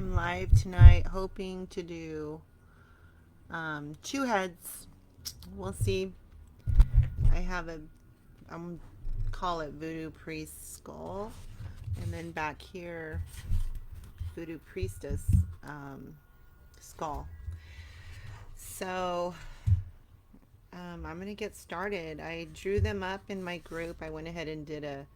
I'm live tonight, hoping to do two heads. We'll see. I have I'm call it Voodoo Priest skull, and then back here, Voodoo Priestess skull. So I'm gonna get started. I drew them up in my group. I went ahead and did a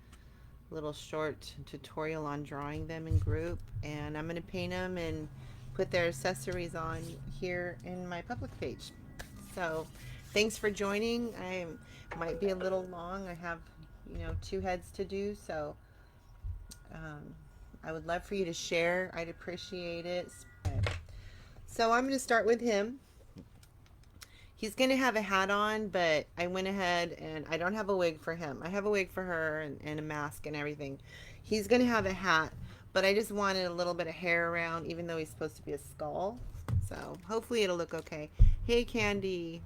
little short tutorial on drawing them in group, and I'm going to paint them and put their accessories on here in my public page. So thanks for joining. I might be a little long. I have two heads to do, so I would love for you to share. I'd appreciate it. So I'm going to start with him. He's going to have a hat on, but I went ahead and I don't have a wig for him. I have a wig for her and a mask and everything. He's going to have a hat, but I just wanted a little bit of hair around, even though he's supposed to be a skull. So hopefully it'll look okay. Hey, Candy.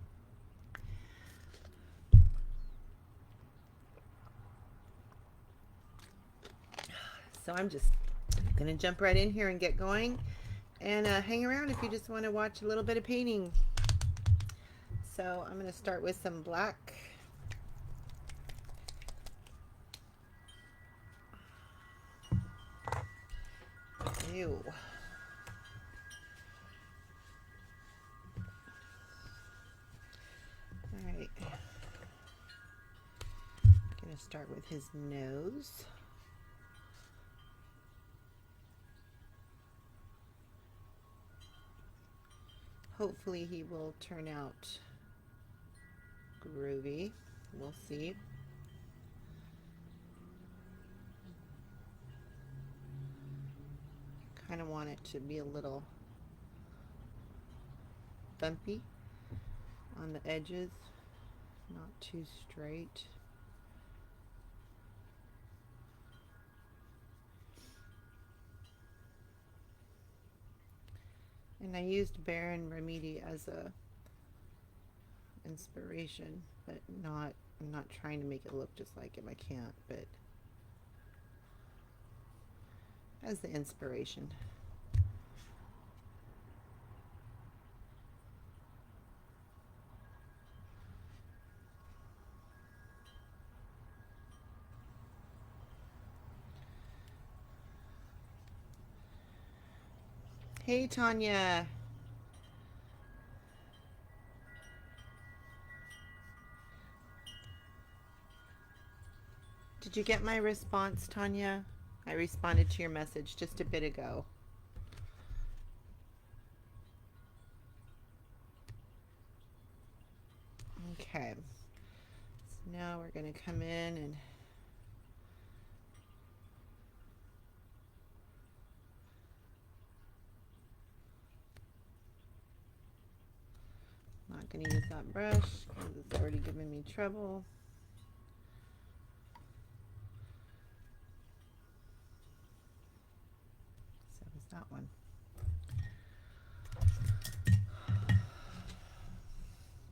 So I'm just going to jump right in here and get going. And hang around if you just want to watch a little bit of painting. So I'm going to start with some black. Ew. Alright. I'm going to start with his nose. Hopefully he will turn out groovy. We'll see. Kind of want it to be a little bumpy on the edges, not too straight. And I used Baron Remedy as a inspiration, but I'm not trying to make it look just like him. I can't, but as the inspiration. Hey, Tanya. Did you get my response, Tanya? I responded to your message just a bit ago. Okay. So now we're going to come in and not going to use that brush because it's already giving me trouble. So is that one.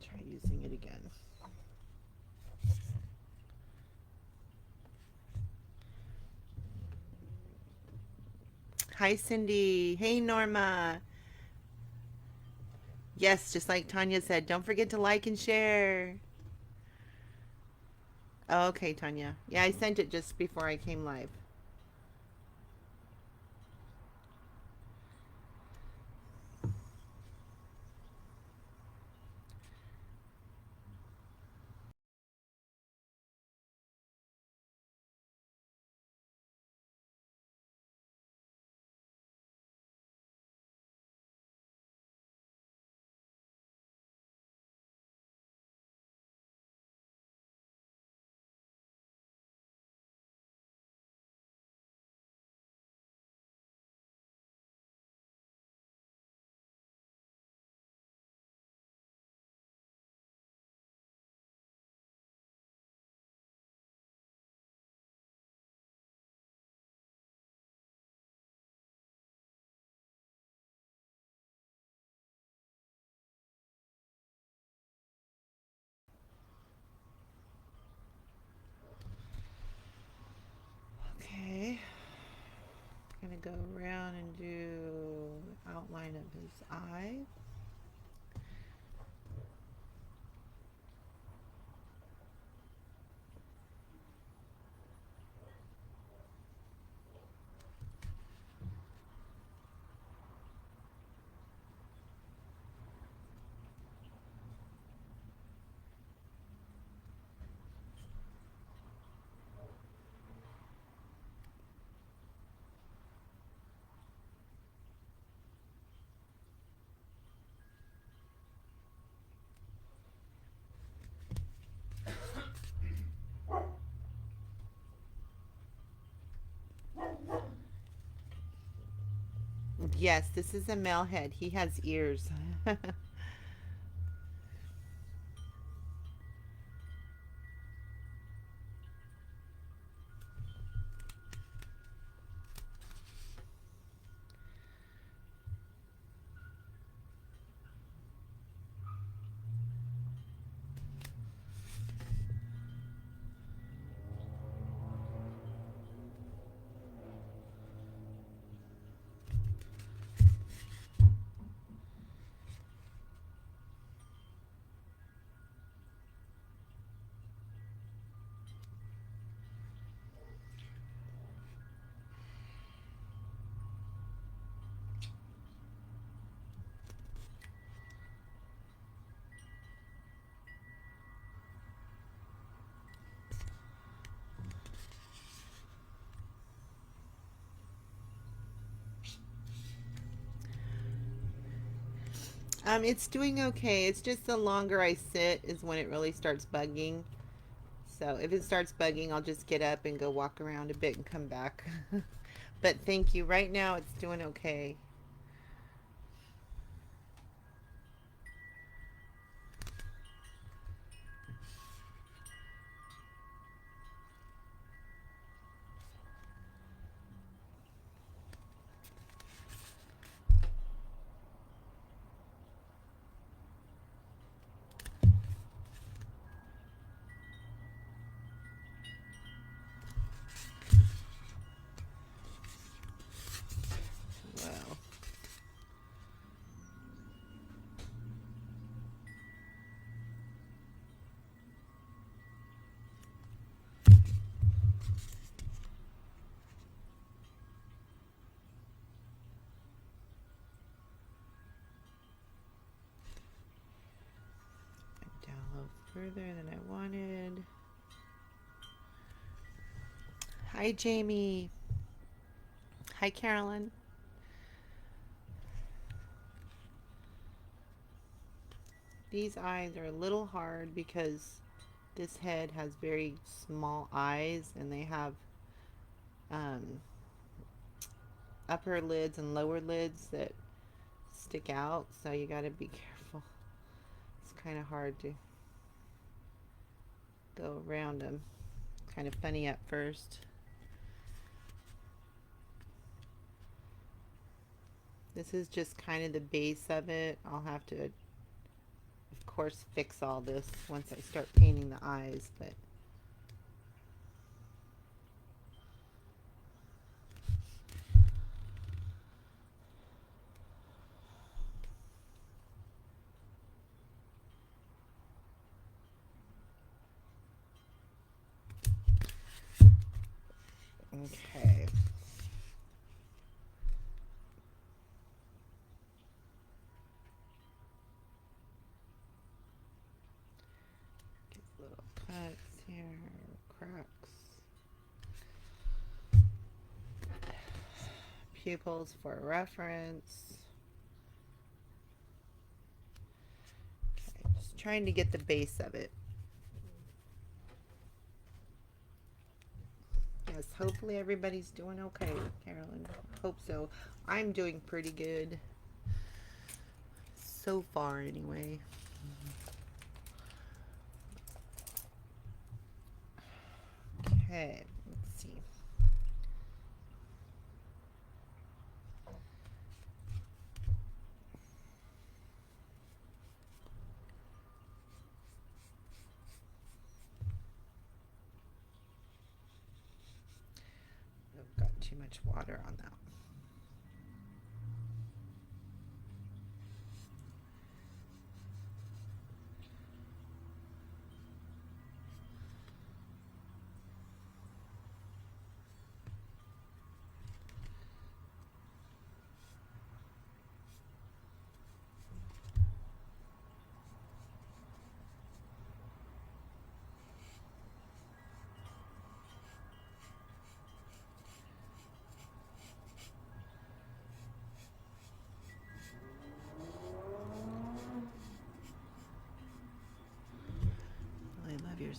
Try using it again. Hi, Cindy. Hey, Norma. Yes, just like Tanya said, don't forget to like and share. Oh, okay, Tanya. Yeah, I sent it just before I came live. Okay. I'm gonna go around and do line of his eye. Yes, this is a male head. He has ears. It's doing okay. It's just the longer I sit is when it really starts bugging. So if it starts bugging, I'll just get up and go walk around a bit and come back. But thank you. Right now it's doing okay. Well, went down a little further than I wanted. Hi, Jamie. Hi, Carolyn. These eyes are a little hard because this head has very small eyes and they have um, upper lids and lower lids that stick out, so you got to be careful. It's kind of hard to go around them. Kind of funny at first. This is just kind of the base of it. I'll have to, of course, fix all this once I start painting the eyes, but okay. Get little cuts here, cracks. Pupils for reference. Okay, just trying to get the base of it. Yes, hopefully everybody's doing okay, Carolyn. Hope so. I'm doing pretty good. So far, anyway. Okay, let's see. I've got too much water on that.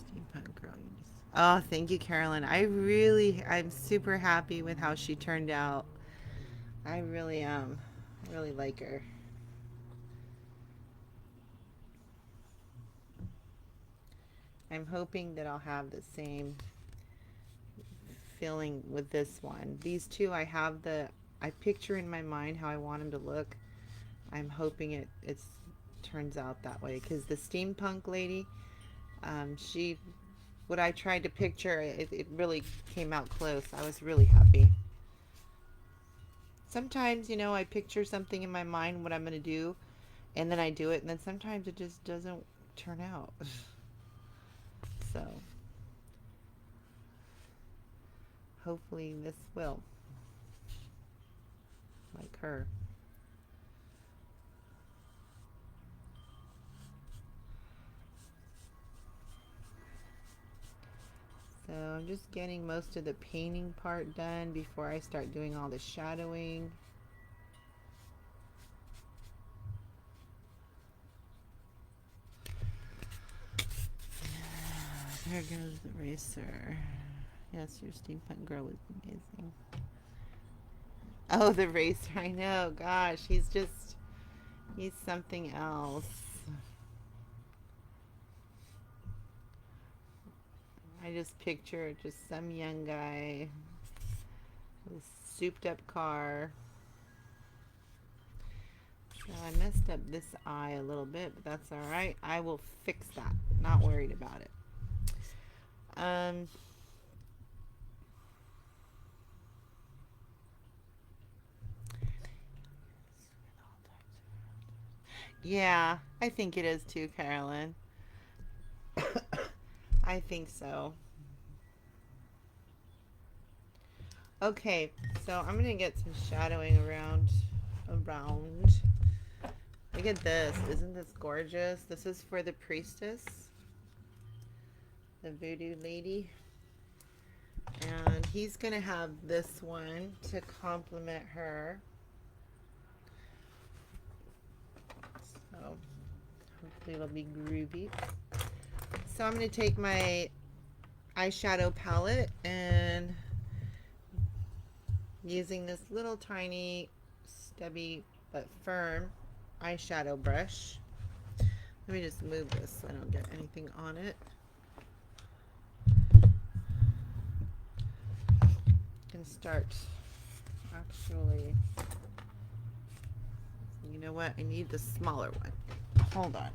Steampunk girl. Oh, thank you, Carolyn. I'm super happy with how she turned out. I really am. I really like her. I'm hoping that I'll have the same feeling with this one. These two, I picture in my mind how I want them to look. I'm hoping it turns out that way, because the steampunk lady, she, what I tried to picture, it really came out close. I was really happy. Sometimes, I picture something in my mind, what I'm going to do, and then I do it, and then sometimes it just doesn't turn out. So, hopefully this will. Like her. So I'm just getting most of the painting part done before I start doing all the shadowing. There goes the eraser. Yes, your steampunk girl was amazing. Oh, the racer. I know. Gosh, he's something else. I just picture just some young guy with a souped up car. So I messed up this eye a little bit, but that's all right. I will fix that. Not worried about it. Yeah, I think it is too, Carolyn. I think so. Okay, so I'm gonna get some shadowing around. Look at this. Isn't this gorgeous? This is for the priestess, the voodoo lady. And he's gonna have this one to complement her. So hopefully it'll be groovy. So I'm gonna take my eyeshadow palette and using this little tiny stubby but firm eyeshadow brush. Let me just move this so I don't get anything on it. Can start actually, you know what, I need the smaller one. Hold on.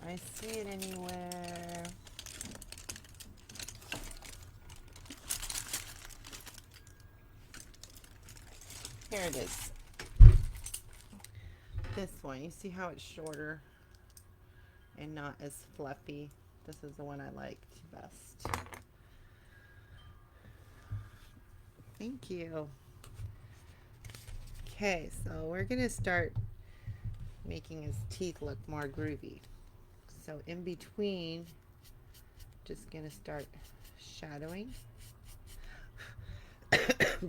I see it anywhere. Here it is. This one. You see how it's shorter and not as fluffy? This is the one I liked best. Thank you. Okay, so we're going to start making his teeth look more groovy. So in between, just gonna start shadowing.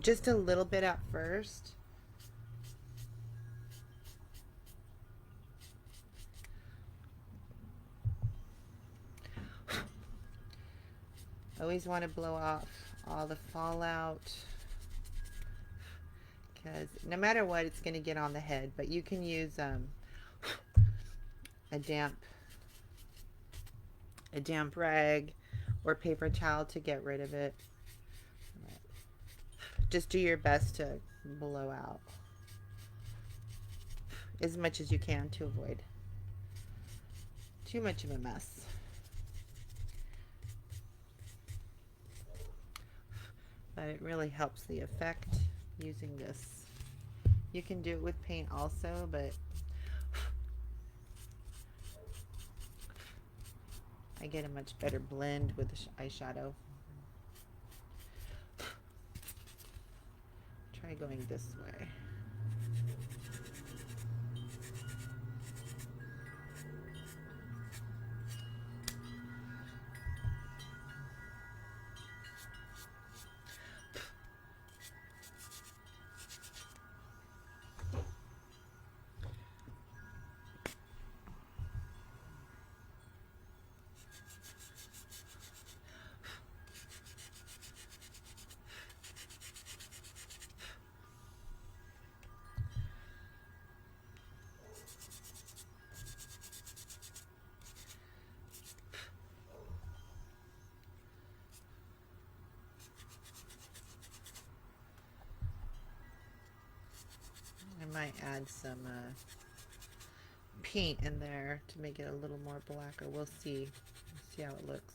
Just a little bit at first. Always want to blow off all the fallout, because no matter what, it's going to get on the head. But you can use a damp rag or paper towel to get rid of it. Just do your best to blow out as much as you can to avoid too much of a mess. But it really helps the effect using this. You can do it with paint also, but I get a much better blend with the eyeshadow. going this way? I might add some paint in there to make it a little more blacker. We'll see. We'll see how it looks.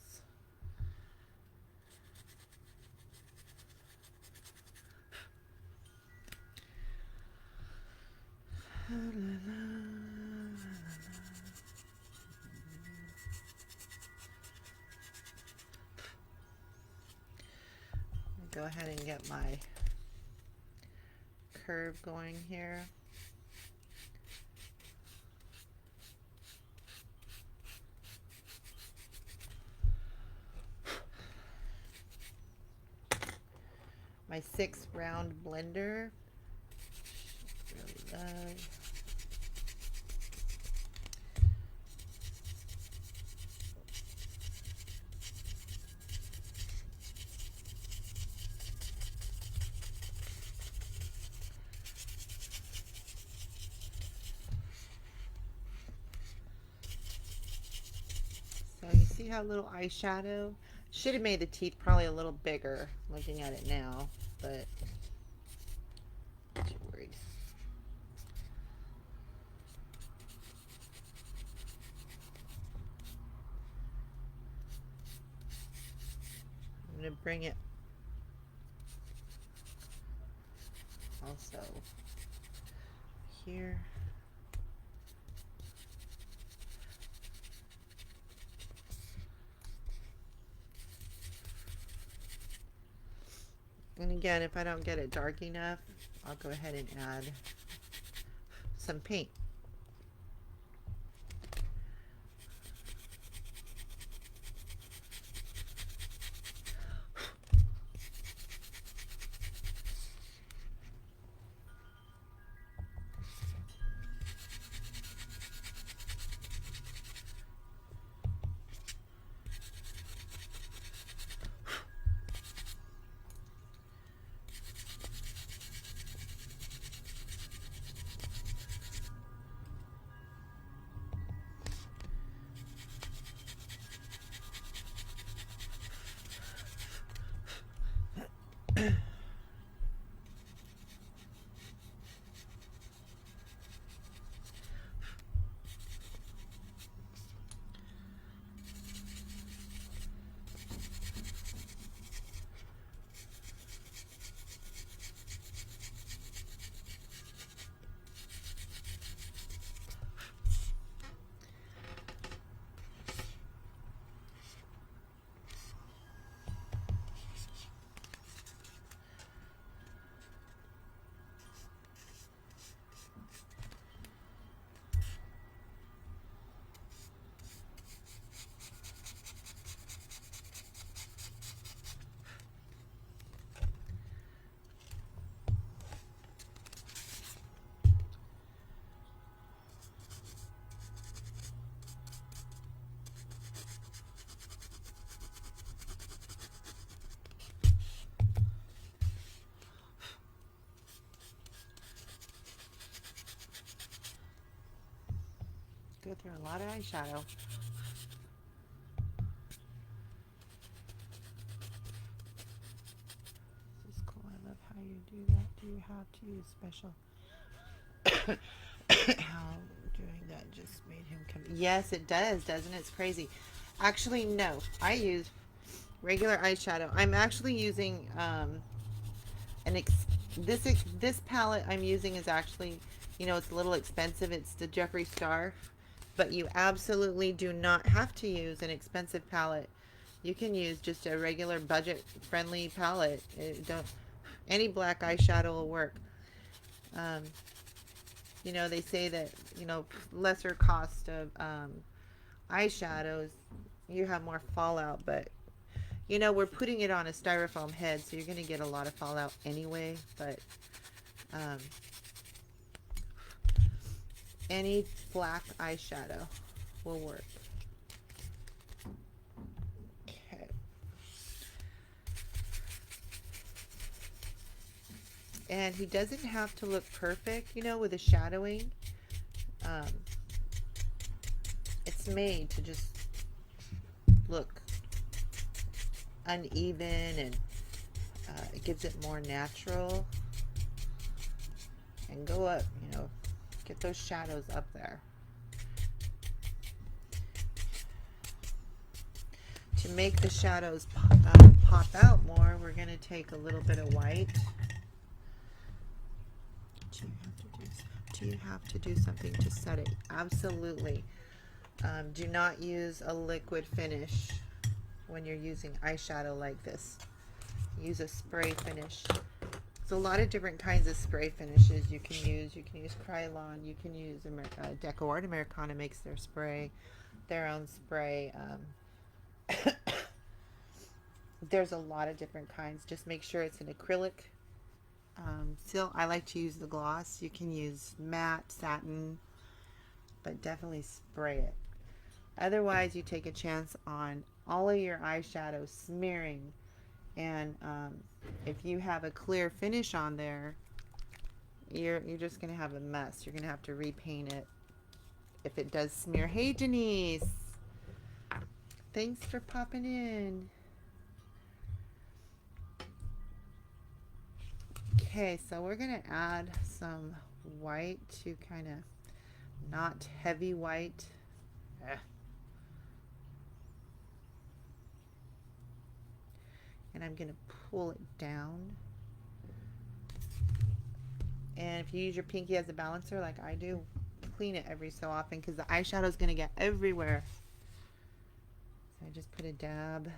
Go ahead and get my curve going here. My 6 round blender. Really love. So you see how little eyeshadow? Should have made the teeth probably a little bigger looking at it now, but not too worried. I'm going to bring it also here. And again, if I don't get it dark enough, I'll go ahead and add some paint. Go through a lot of eyeshadow. This is cool. I love how you do that. Do you have to use special? How doing that just made him come. Yes, it does, doesn't it? It's crazy. Actually, no. I use regular eyeshadow. I'm actually using this palette I'm using is actually, you know, it's a little expensive. It's the Jeffree Star. But you absolutely do not have to use an expensive palette. You can use just a regular budget-friendly palette. Any black eyeshadow will work. Um, you know, they say that, you know, lesser cost of eyeshadows, you have more fallout, but you know, we're putting it on a styrofoam head, so you're going to get a lot of fallout anyway, but um, any black eyeshadow will work. Okay. And he doesn't have to look perfect, you know, with the shadowing. Um, it's made to just look uneven, and it gives it more natural. And go up, you know, get those shadows up there. To make the shadows pop out more, we're going to take a little bit of white. Do you have to do something to set it? Absolutely. Do not use a liquid finish when you're using eyeshadow like this. Use a spray finish. There's a lot of different kinds of spray finishes you can use. You can use Krylon. You can use DecoArt. Americana makes their own spray. There's a lot of different kinds. Just make sure it's an acrylic. Still, I like to use the gloss. You can use matte, satin, but definitely spray it. Otherwise, you take a chance on all of your eyeshadow smearing. And if you have a clear finish on there, you're just going to have a mess. You're going to have to repaint it if it does smear. Hey, Denise. Thanks for popping in. Okay, so we're going to add some white to kind of not heavy white. And I'm going to pull it down. And if you use your pinky as a balancer like I do, clean it every so often because the eyeshadow is going to get everywhere. So I just put a dab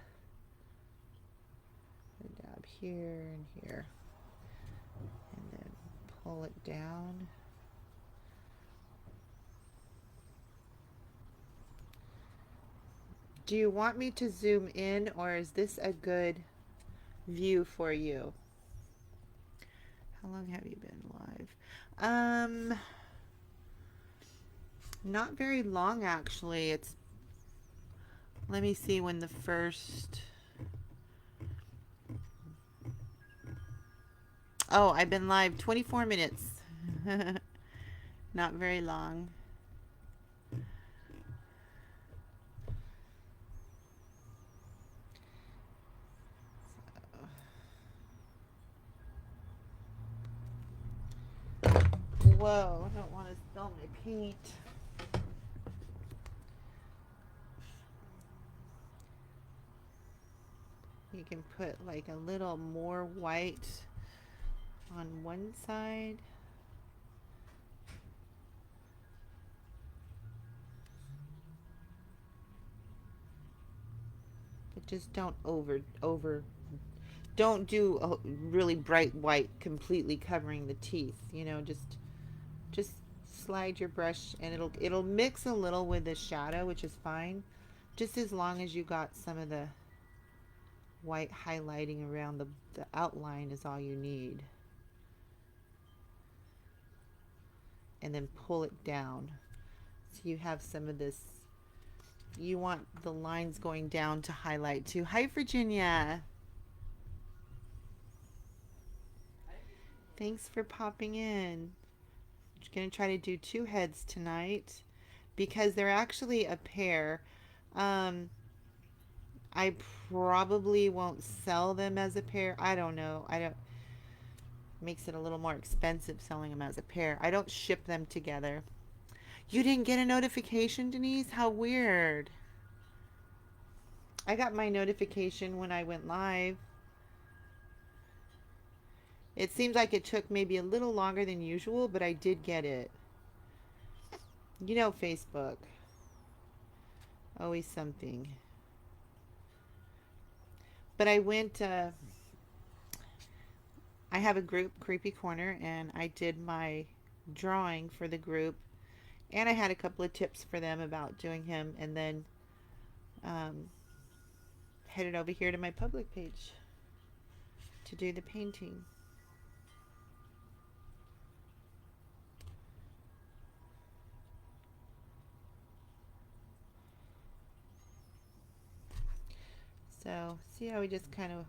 here and here. And then pull it down. Do you want me to zoom in, or is this a good view for you? How long have you been live? Not very long actually. It's, let me see when the first, oh, I've been live 24 minutes. Not very long. Whoa, I don't want to spill my paint. You can put like a little more white on one side. But just don't don't do a really bright white completely covering the teeth, you know, just slide your brush and it'll mix a little with the shadow, which is fine, just as long as you got some of the white highlighting around the outline is all you need. And then pull it down so you have some of this. You want the lines going down to highlight too. Hi, Virginia. Thanks for popping in. I'm going to try to do two heads tonight because they're actually a pair. I probably won't sell them as a pair. I don't know. Makes it a little more expensive selling them as a pair. I don't ship them together. You didn't get a notification, Denise? How weird. I got my notification when I went live. It seems like it took maybe a little longer than usual, but I did get it. You know, Facebook. Always something. But I went, I have a group, Creepy Corner, and I did my drawing for the group, and I had a couple of tips for them about doing him, and then um, headed over here to my public page to do the painting. So see how we just kind of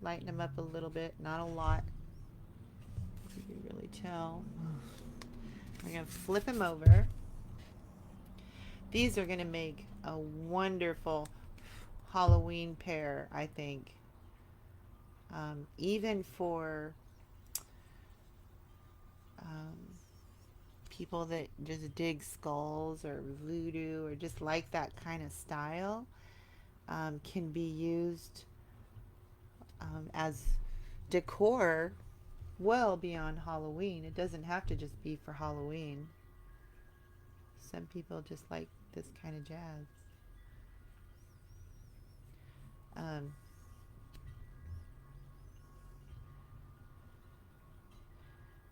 lighten them up a little bit, not a lot. You can really tell. We're going to flip him over. These are going to make a wonderful Halloween pair, I think. Even for um, people that just dig skulls or voodoo or just like that kind of style, can be used as decor well beyond Halloween. It doesn't have to just be for Halloween. Some people just like this kind of jazz.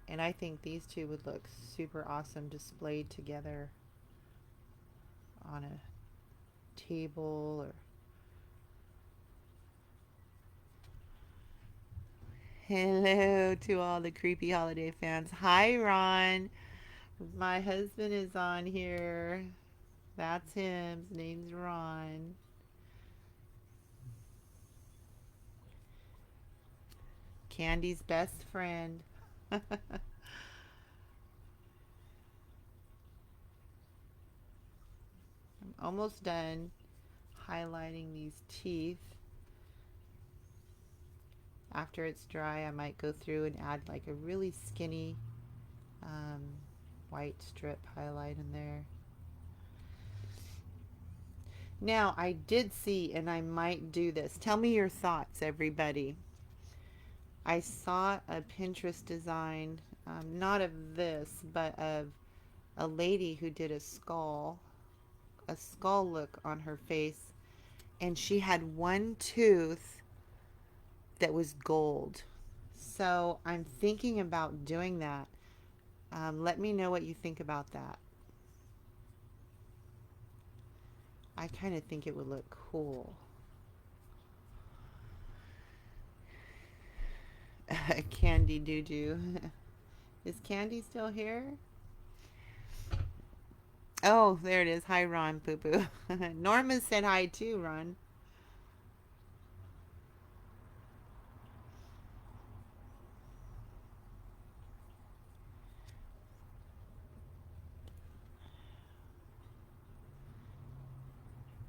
And I think these two would look super awesome displayed together on a table or. Hello to all the creepy holiday fans. Hi, Ron. My husband is on here. That's him. His name's Ron. Candy's best friend. I'm almost done highlighting these teeth. After it's dry, I might go through and add like a really skinny white strip highlight in there. Now, I did see, and I might do this. Tell me your thoughts, everybody. I saw a Pinterest design, not of this, but of a lady who did a skull look on her face, and she had one tooth that was gold. So I'm thinking about doing that. Let me know what you think about that. I kind of think it would look cool. Candy Doo Doo. Is Candy still here? Oh, there it is. Hi, Ron Poo Poo. Norma said hi too, Ron.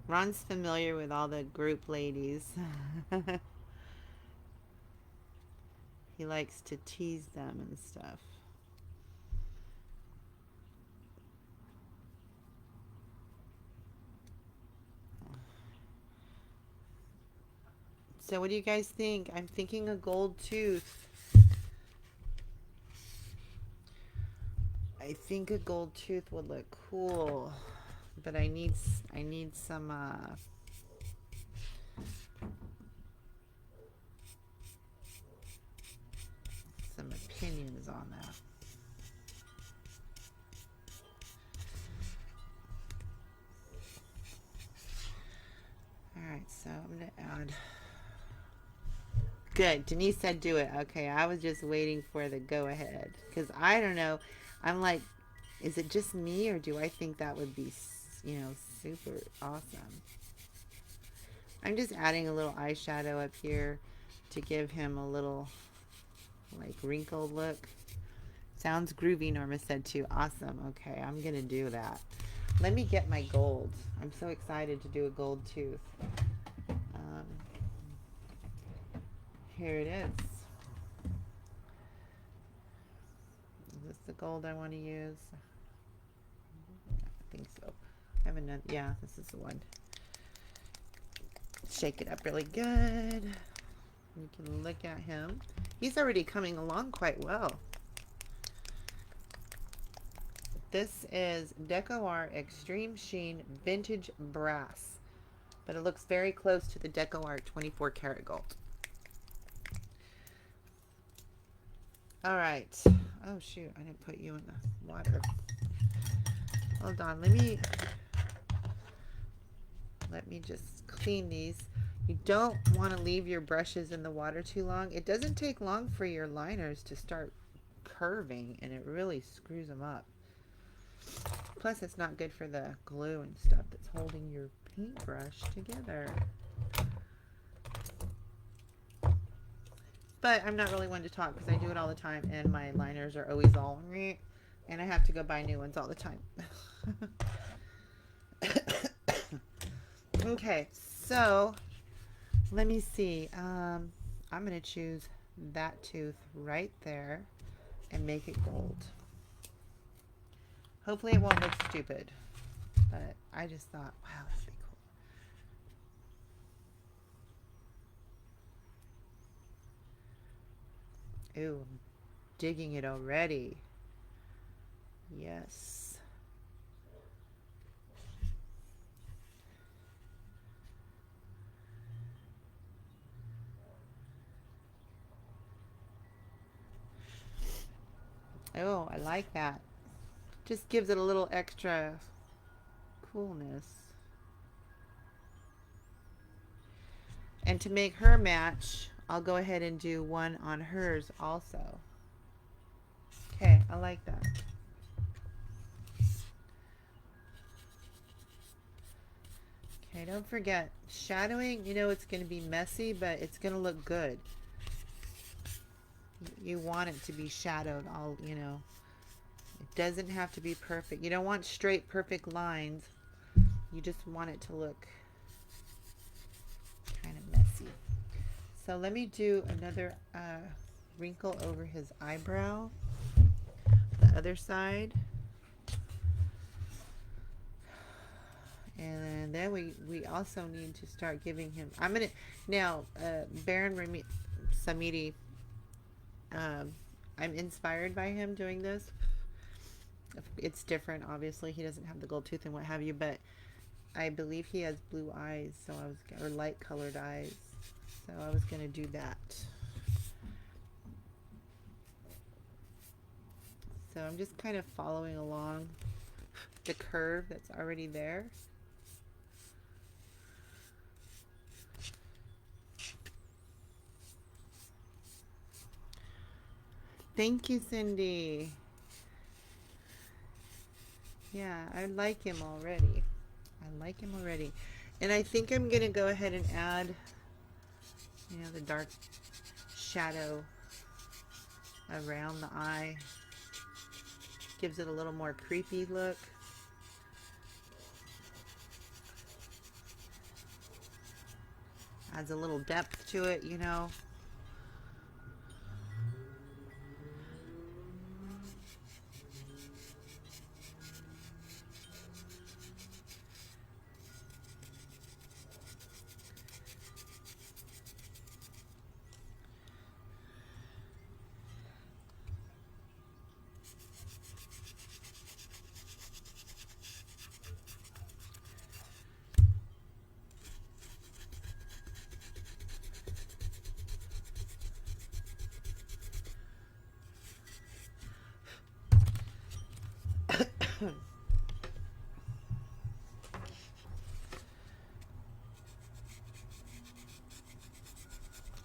Ron's familiar with all the group ladies. He likes to tease them and stuff. So what do you guys think? I'm thinking a gold tooth. I think a gold tooth would look cool, but I need some opinions on that. All right, so I'm gonna add. Good. Denise said do it. Okay, I was just waiting for the go ahead because I don't know. I'm like, is it just me or do I think that would be, super awesome? I'm just adding a little eyeshadow up here to give him a little like wrinkled look. Sounds groovy, Norma said too. Awesome. Okay, I'm gonna do that. Let me get my gold. I'm so excited to do a gold tooth. Here it is. Is this the gold I want to use? I think so. I have another. Yeah, this is the one. Shake it up really good. You can look at him. He's already coming along quite well. This is DecoArt Extreme Sheen Vintage Brass, but it looks very close to the DecoArt 24 karat gold. All right. Oh shoot, I didn't put you in the water. Hold on, let me just clean these. You don't want to leave your brushes in the water too long. It doesn't take long for your liners to start curving, and it really screws them up. Plus, it's not good for the glue and stuff that's holding your paintbrush together. But I'm not really one to talk because I do it all the time, and my liners are always all meh, and I have to go buy new ones all the time. Okay, so let me see. I'm going to choose that tooth right there and make it gold. Hopefully it won't look stupid, but I just thought, wow, that'd be cool. Ooh, I'm digging it already. Yes. Oh, I like that. Just gives it a little extra coolness. And to make her match, I'll go ahead and do one on hers also. Okay, I like that. Okay, don't forget, shadowing, you know it's going to be messy, but it's going to look good. You want it to be shadowed all, you know. It doesn't have to be perfect. You don't want straight, perfect lines. You just want it to look kind of messy. So let me do another wrinkle over his eyebrow. The other side. And then we also need to start giving him, I'm going to, now, Baron Samedi, I'm inspired by him doing this. It's different, obviously. He doesn't have the gold tooth and what have you, but I believe he has blue eyes, so or light colored eyes. So I was going to do that. So I'm just kind of following along the curve that's already there. Thank you, Cindy. Yeah, I like him already. I like him already. And I think I'm going to go ahead and add, you know, the dark shadow around the eye. Gives it a little more creepy look. Adds a little depth to it, you know.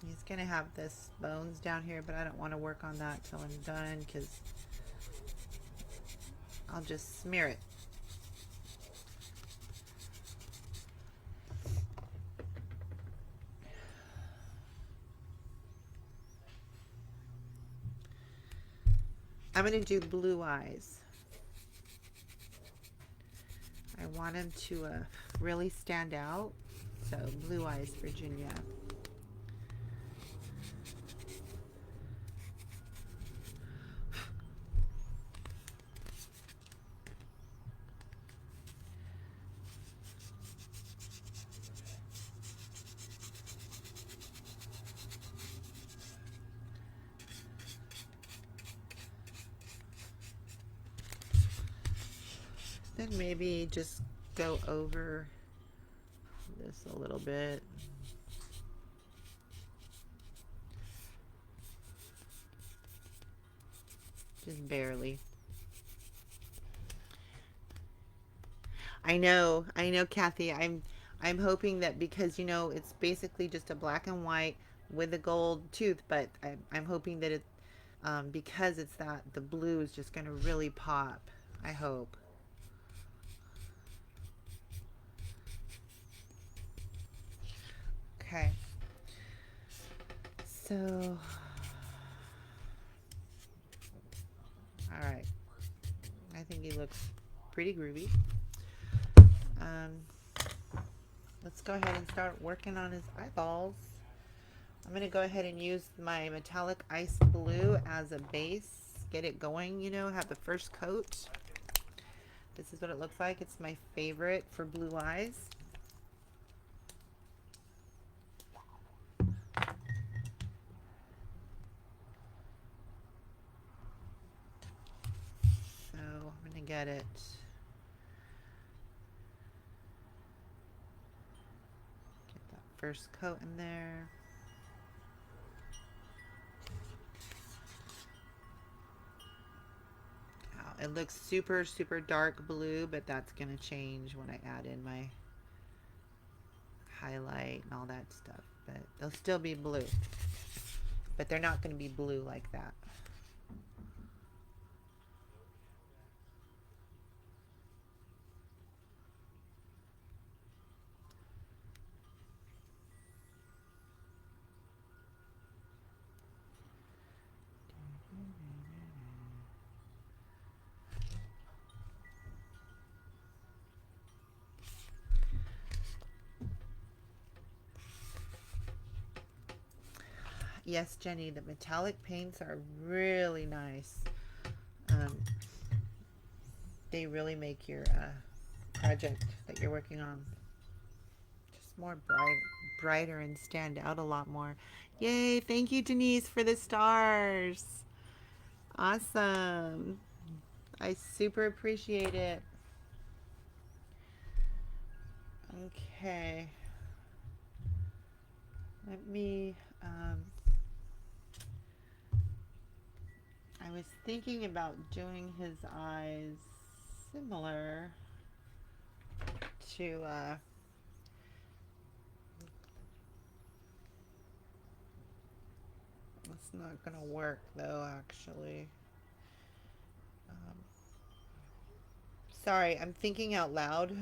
He's going to have this bones down here, but I don't want to work on that till I'm done because I'll just smear it. I'm going to do blue eyes. I want him to really stand out. So blue eyes, Virginia. Then maybe just go over this a little bit. just barely. I know, Kathy. I'm hoping that because it's basically just a black and white with a gold tooth, but I'm hoping that because it's that the blue is just gonna really pop. I hope. Okay. So, all right. I think he looks pretty groovy. Um, let's go ahead and start working on his eyeballs. I'm going to go ahead and use my metallic ice blue as a base. Get it going, have the first coat. This is what it looks like. It's my favorite for blue eyes. So I'm going to get it. Get that first coat in there. It looks super, super dark blue, but that's going to change when I add in my highlight and all that stuff. But they'll still be blue. But they're not going to be blue like that. Yes, Jenny, the metallic paints are really nice. They really make your project that you're working on just more brighter and stand out a lot more. Yay, thank you, Denise, for the stars. Awesome. I super appreciate it. Okay. Let me, I was thinking about doing his eyes similar to, it's not gonna work though, actually. Sorry, I'm thinking out loud.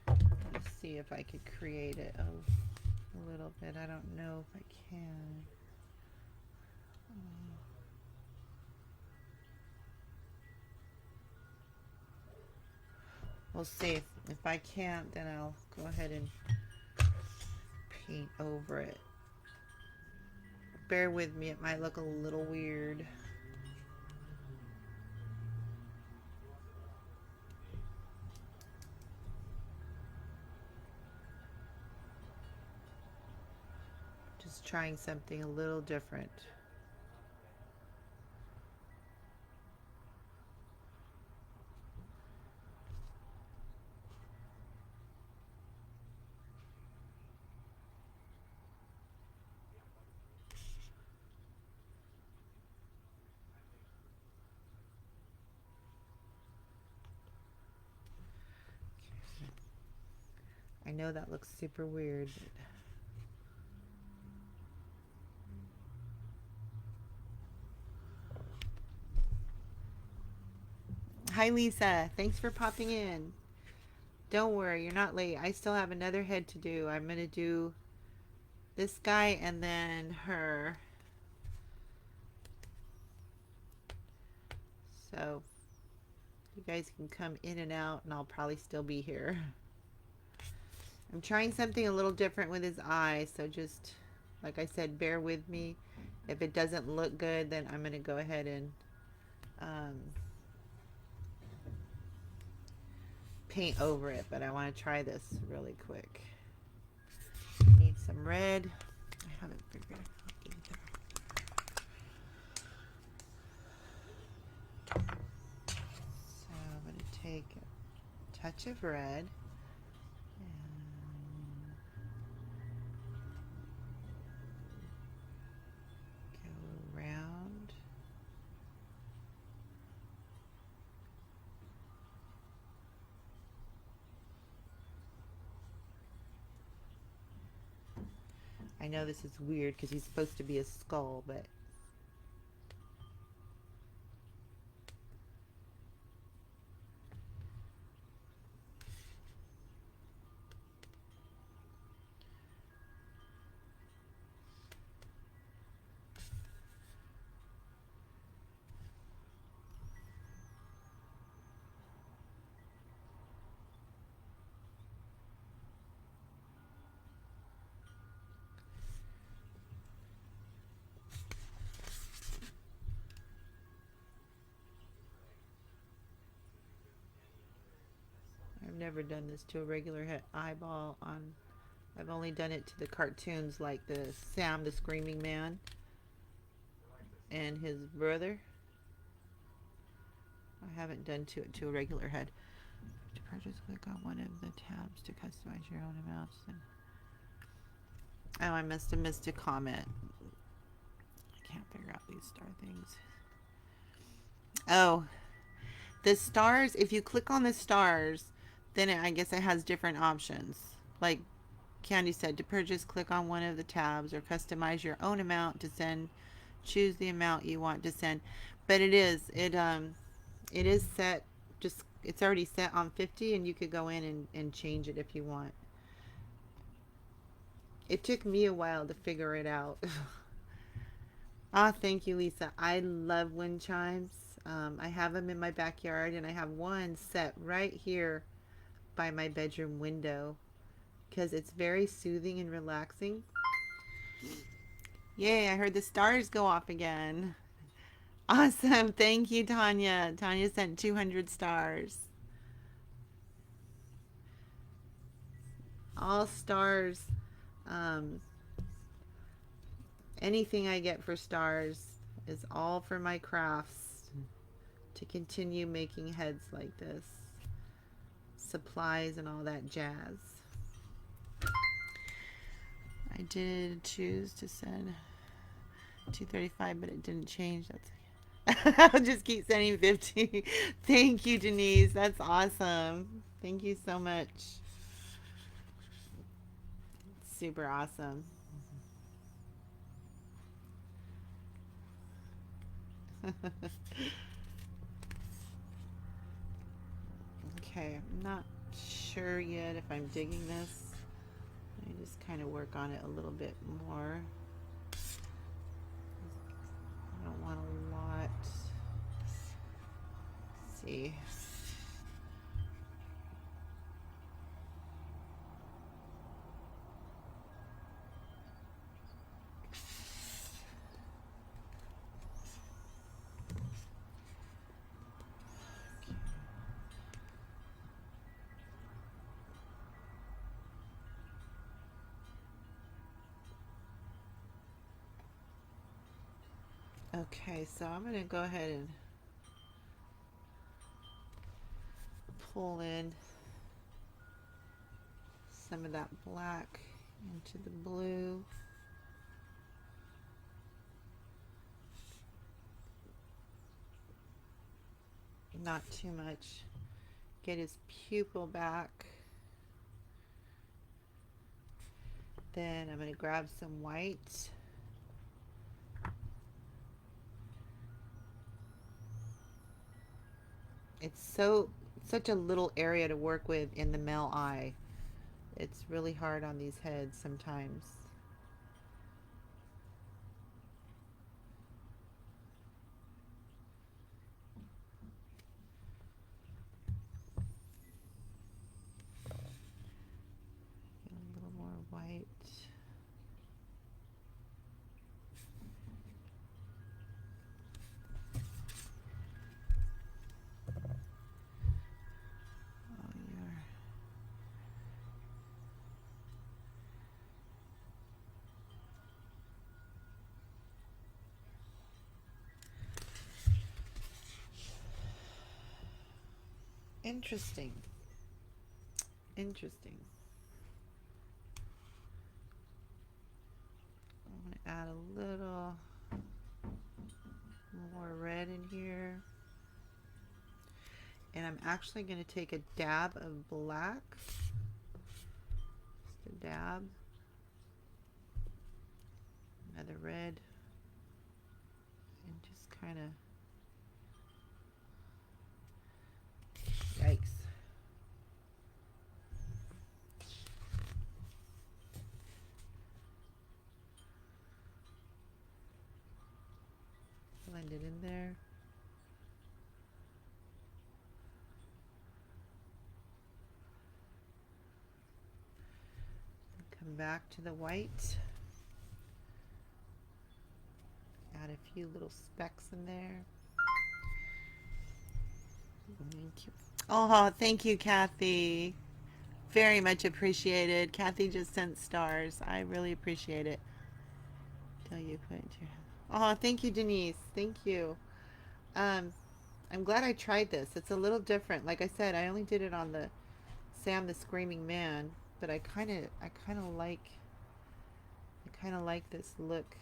Let's see if I could create it a little bit. I don't know if I can. We'll see. If I can't, then I'll go ahead and paint over it. Bear with me, it might look a little weird. Just trying something a little different. I know that looks super weird. Hi, Lisa. Thanks for popping in. Don't worry, you're not late. I still have another head to do. I'm going to do this guy and then her. So you guys can come in and out and I'll probably still be here. I'm trying something a little different with his eyes, so just like I said, bear with me. If it doesn't look good, then I'm going to go ahead and paint over it, but I want to try this really quick. I need some red. I haven't figured it out either. So I'm going to take a touch of red. I know this is weird because he's supposed to be a skull, but I've never done this to a regular eyeball on. I've only done it to the cartoons like the Sam the Screaming Man and his brother. I haven't done it to a regular head. To purchase, click on one of the tabs to customize your own amounts. Oh, I must have missed a comment. I can't figure out these star things. Oh, the stars, if you click on the stars, then I guess it has different options. Like Candy said, to purchase, click on one of the tabs or customize your own amount to send. Choose the amount you want to send. But it is set, just it's already set on 50, and you could go in and change it if you want. It took me a while to figure it out. Ah, thank you, Lisa. I love wind chimes. I have them in my backyard, and I have one set right here by my bedroom window because it's very soothing and relaxing. Yay, I heard the stars go off again. Awesome. Thank you, Tanya. Tanya sent 200 stars. All stars. Anything I get for stars is all for my crafts to continue making heads like this. Supplies and all that jazz. I did choose to send 235, but it didn't change. I'll just keep sending 50. Thank you, Denise. That's awesome. Thank you so much. Super awesome. Okay, I'm not sure yet if I'm digging this. I just kind of work on it a little bit more. I don't want a lot. Let's see. Okay, so I'm going to go ahead and pull in some of that black into the blue. Not too much. Get his pupil back. Then I'm going to grab some white. It's such a little area to work with in the male eye. It's really hard on these heads sometimes. A little more white. Interesting. Interesting. I'm going to add a little more red in here. And I'm actually going to take a dab of black. Just a dab. Another red. And just kind of, yikes. Blend it in there. Come back to the white. Add a few little specks in there. Thank you. Oh, thank you, Kathy. Very much appreciated. Kathy just sent stars. I really appreciate it. Till you put into your... Oh, thank you, Denise. Thank you. I'm glad I tried this. It's a little different. Like I said, I only did it on the Sam the Screaming Man, but I kind of like this look.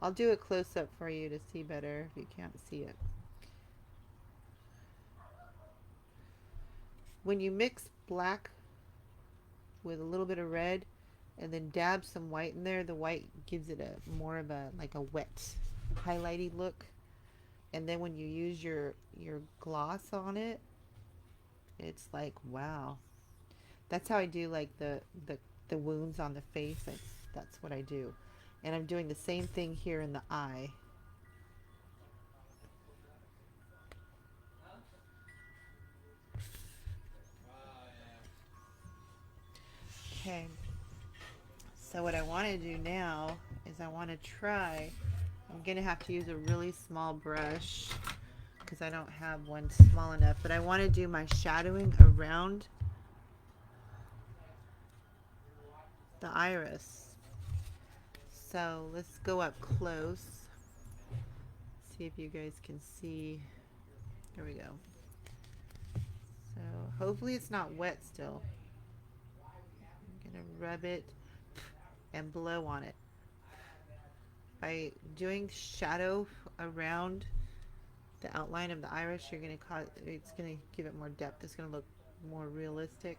I'll do a close up for you to see better if you can't see it. When you mix black with a little bit of red and then dab some white in there, the white gives it a more of a like a wet highlighty look. And then when you use your gloss on it, it's like, wow. That's how I do like the wounds on the face. That's what I do. And I'm doing the same thing here in the eye. Okay. So what I want to do now is I want to try, I'm going to have to use a really small brush because I don't have one small enough, but I want to do my shadowing around the iris. So let's go up close. See if you guys can see. There we go. So hopefully it's not wet still. I'm going to rub it and blow on it. By doing shadow around the outline of the iris, you're going to cause, it's going to give it more depth. It's going to look more realistic.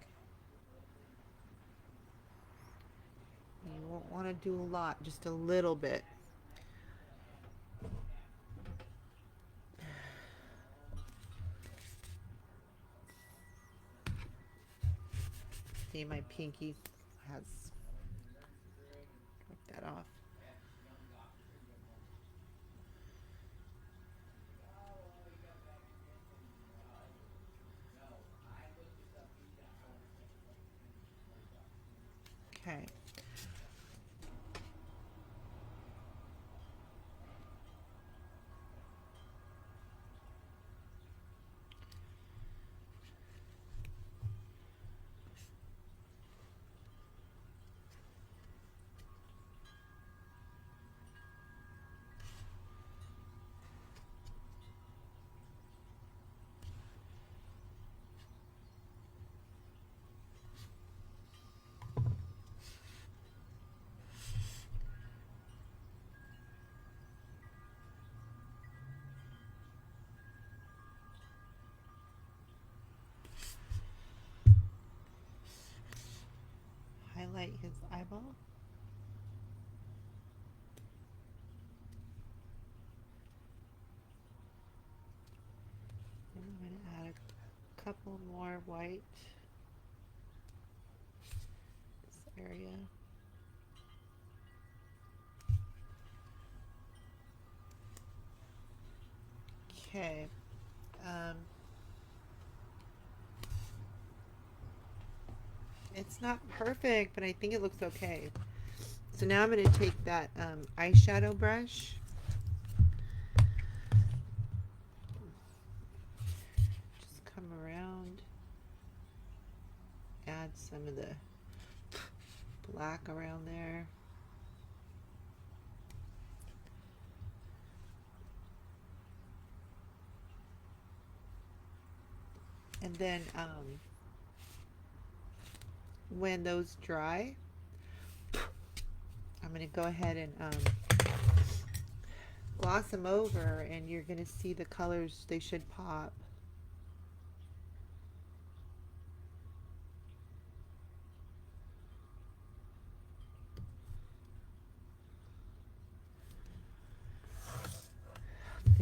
You won't want to do a lot, just a little bit. See, my pinky has took that off. Okay. Highlight his eyeball. And I'm going to add a couple more white. This area. Okay. It's not perfect, but I think it looks okay. So now I'm going to take that eyeshadow brush. Just come around. Add some of the black around there. And then when those dry, I'm going to go ahead and gloss them over, and you're going to see the colors. They should pop.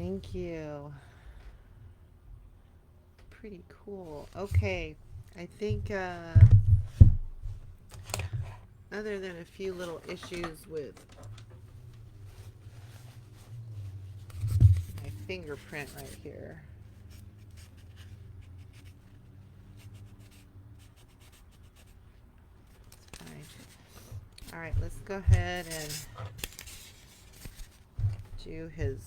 Thank you. Pretty cool. Okay, I think other than a few little issues with my fingerprint right here. It's fine. All right, let's go ahead and do his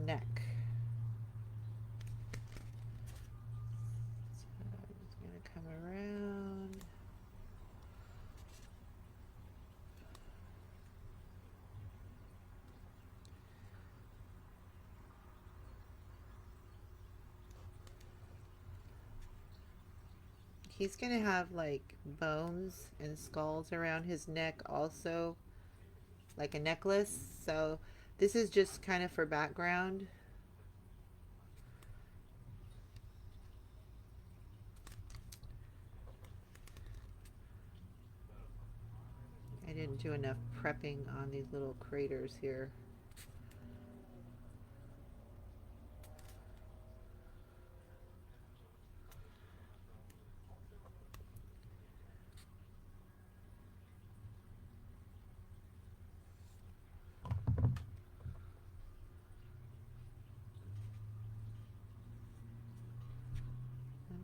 neck. So I'm just going to come around. He's going to have like bones and skulls around his neck also, like a necklace. So this is just kind of for background. I didn't do enough prepping on these little craters here.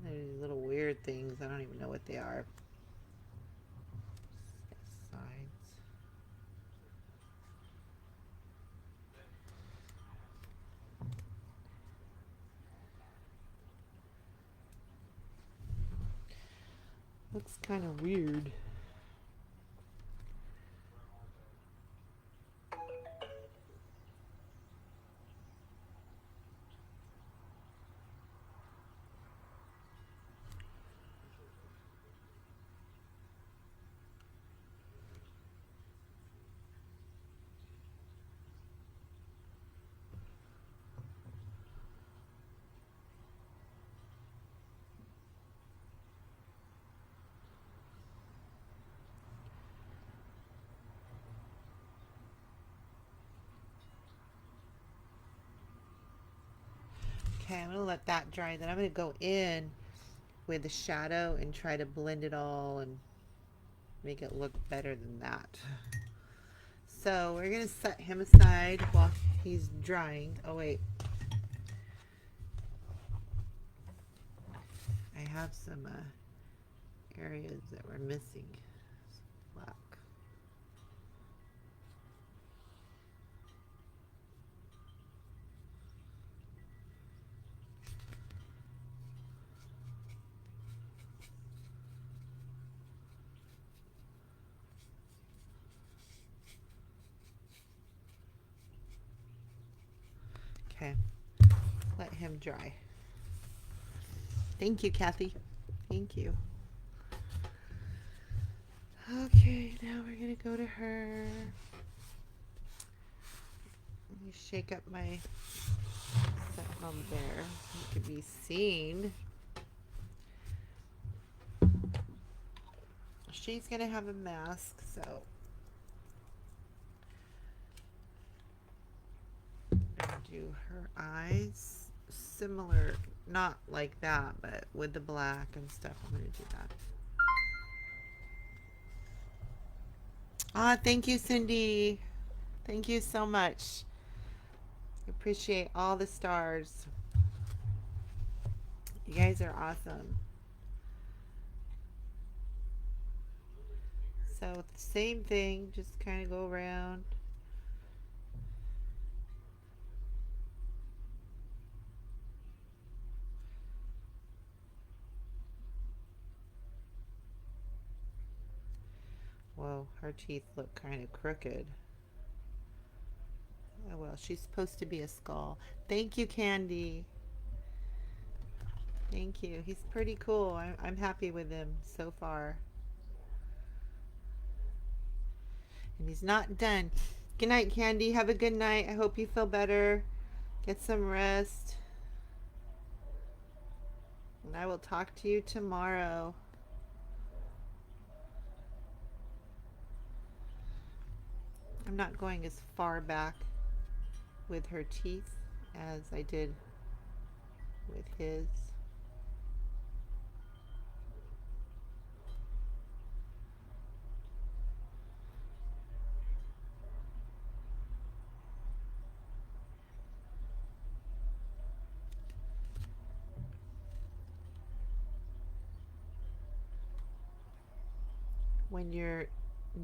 And there's little weird things. I don't even know what they are. Sides. Looks kind of weird. Okay, I'm going to let that dry. Then I'm going to go in with the shadow and try to blend it all and make it look better than that. So we're going to set him aside while he's drying. Oh, wait. I have some areas that were missing. Black. Okay, let him dry. Thank you, Kathy. Thank you. Okay, now we're gonna go to her. Let me shake up my set home there so it could be seen. She's gonna have a mask, so do her eyes similar, not like that, but with the black and stuff. I'm gonna do that. Ah, thank you, Cindy. Thank you so much. Appreciate all the stars. You guys are awesome. So same thing, just kind of go around. Whoa, her teeth look kind of crooked. Oh well, she's supposed to be a skull. Thank you, Candy. Thank you. He's pretty cool. I'm happy with him so far. And he's not done. Good night, Candy. Have a good night. I hope you feel better. Get some rest. And I will talk to you tomorrow. I'm not going as far back with her teeth as I did with his. When you're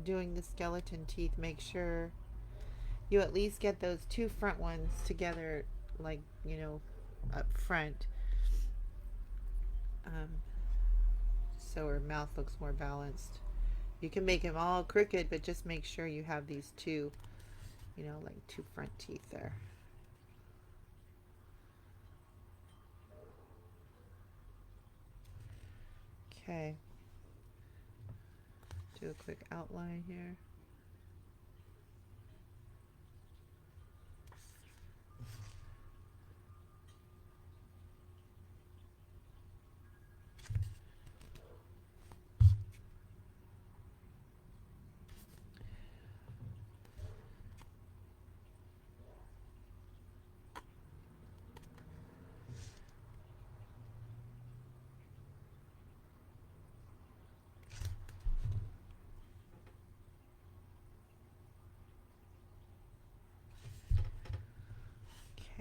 doing the skeleton teeth, make sure you at least get those two front ones together, like, you know, up front, um, so her mouth looks more balanced. You can make them all crooked, but just make sure you have these two, you know, like two front teeth there. Okay. Do a quick outline here.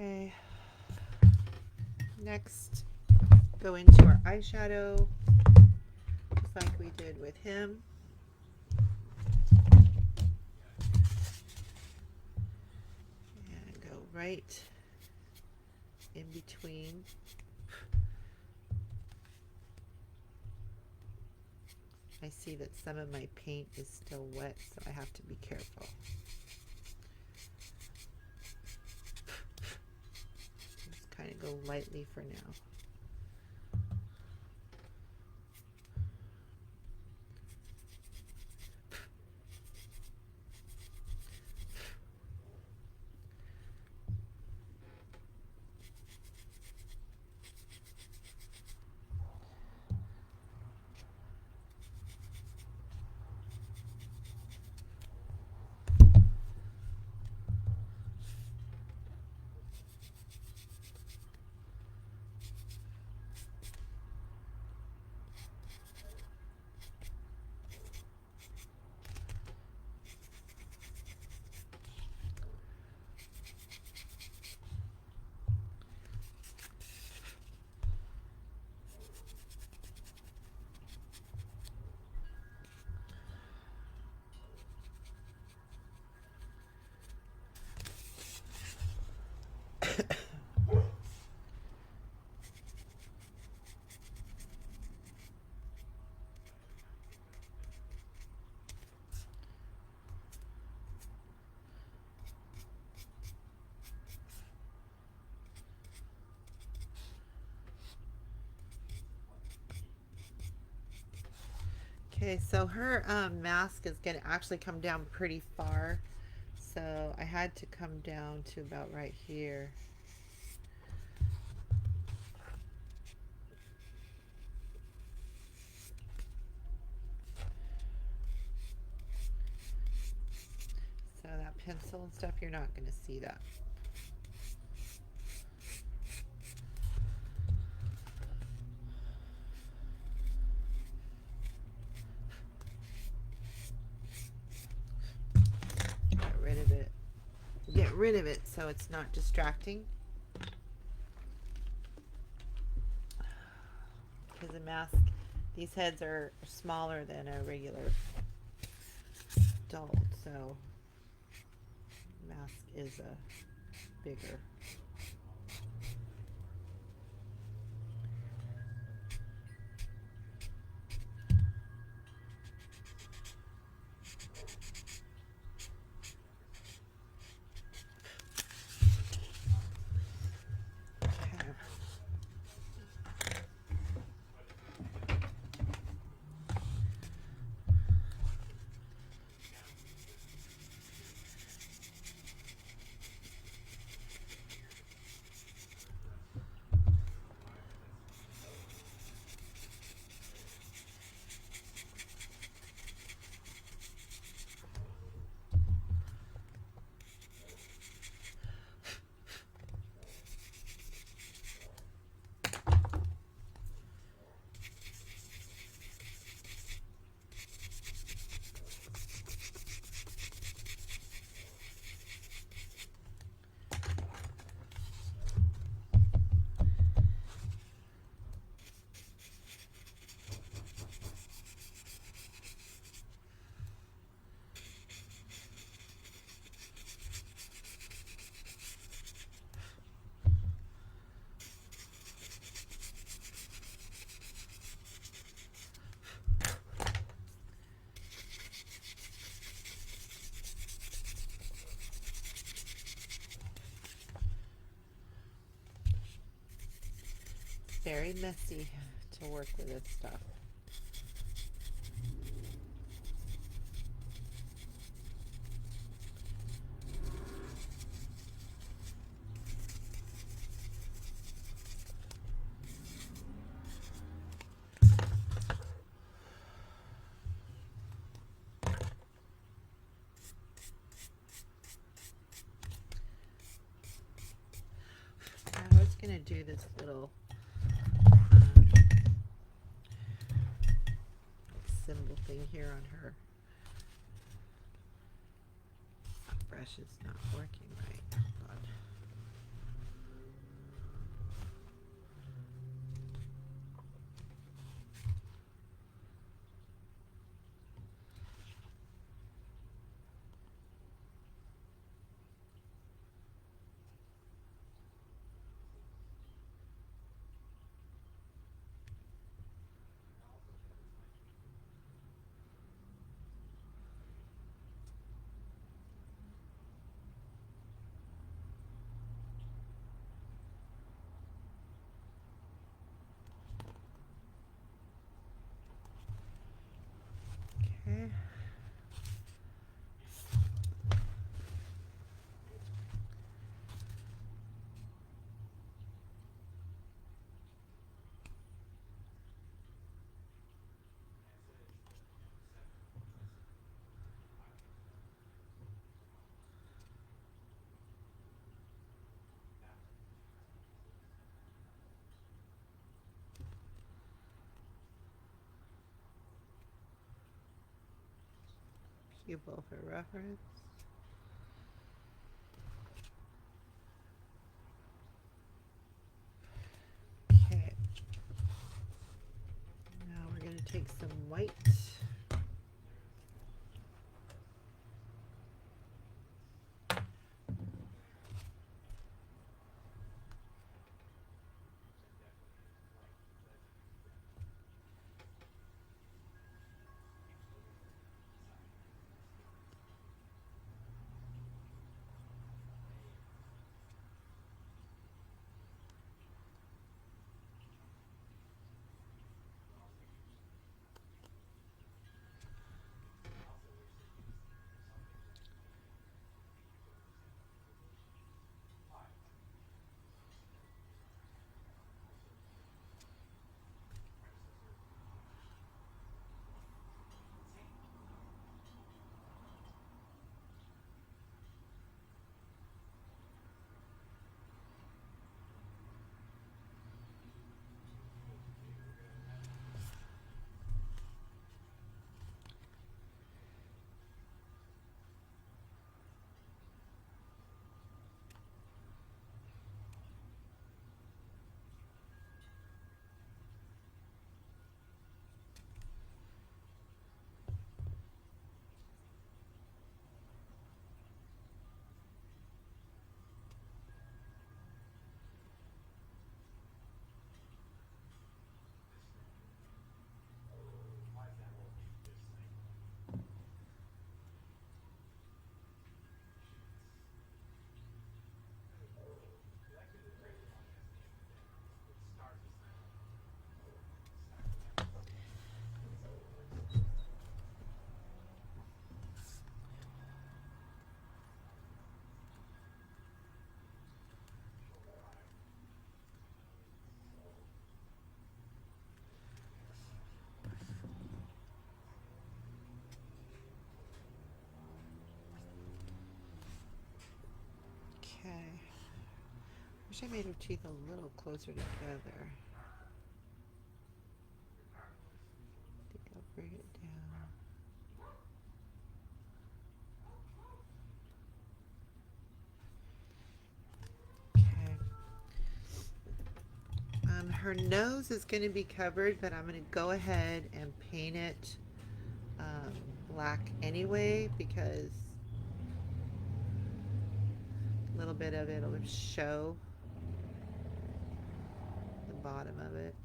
Okay. Next, go into our eyeshadow, just like we did with him. And go right in between. I see that some of my paint is still wet, so I have to be careful. Just kind of go lightly for now. Okay, so her mask is going to actually come down pretty far. So I had to come down to about right here. So that pencil and stuff, you're not going to see that. Get rid of it so it's not distracting, because the mask, these heads are smaller than a regular adult, so mask is bigger. very messy to work with this stuff. I was going to do this little symbol thing here on her. That brush is not working right. Hold on. Okay. Pupil for reference. Okay. Now we're going to take some white. Okay. Wish I made her teeth a little closer together. I think I'll bring it down. Okay. Her nose is going to be covered, but I'm going to go ahead and paint it black anyway because a little bit of it will show the bottom of it.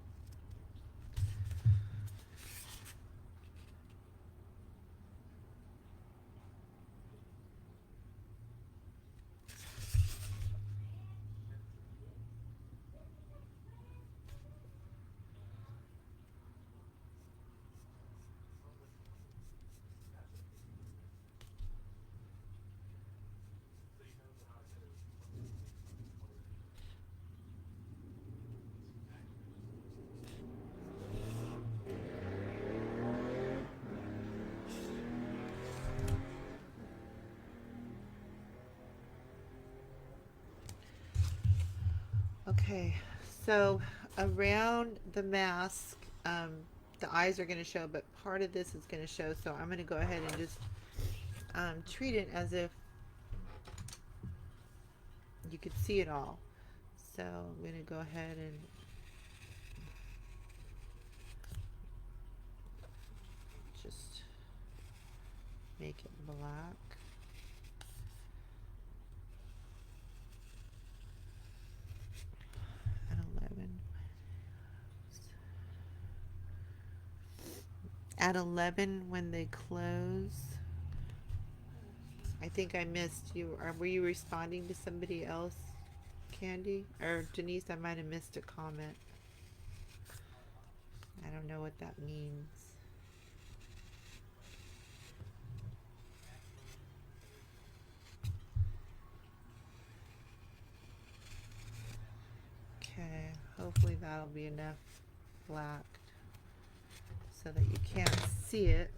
Okay, so around the mask, the eyes are going to show, but part of this is going to show. So I'm going to go ahead and just treat it as if you could see it all. So I'm going to go ahead and just make it black. At 11. At 11 when they close. I think I missed you. Were you responding to somebody else, Candy? Or Denise, I might have missed a comment. I don't know what that means. Okay, hopefully that'll be enough black so that you can't see it.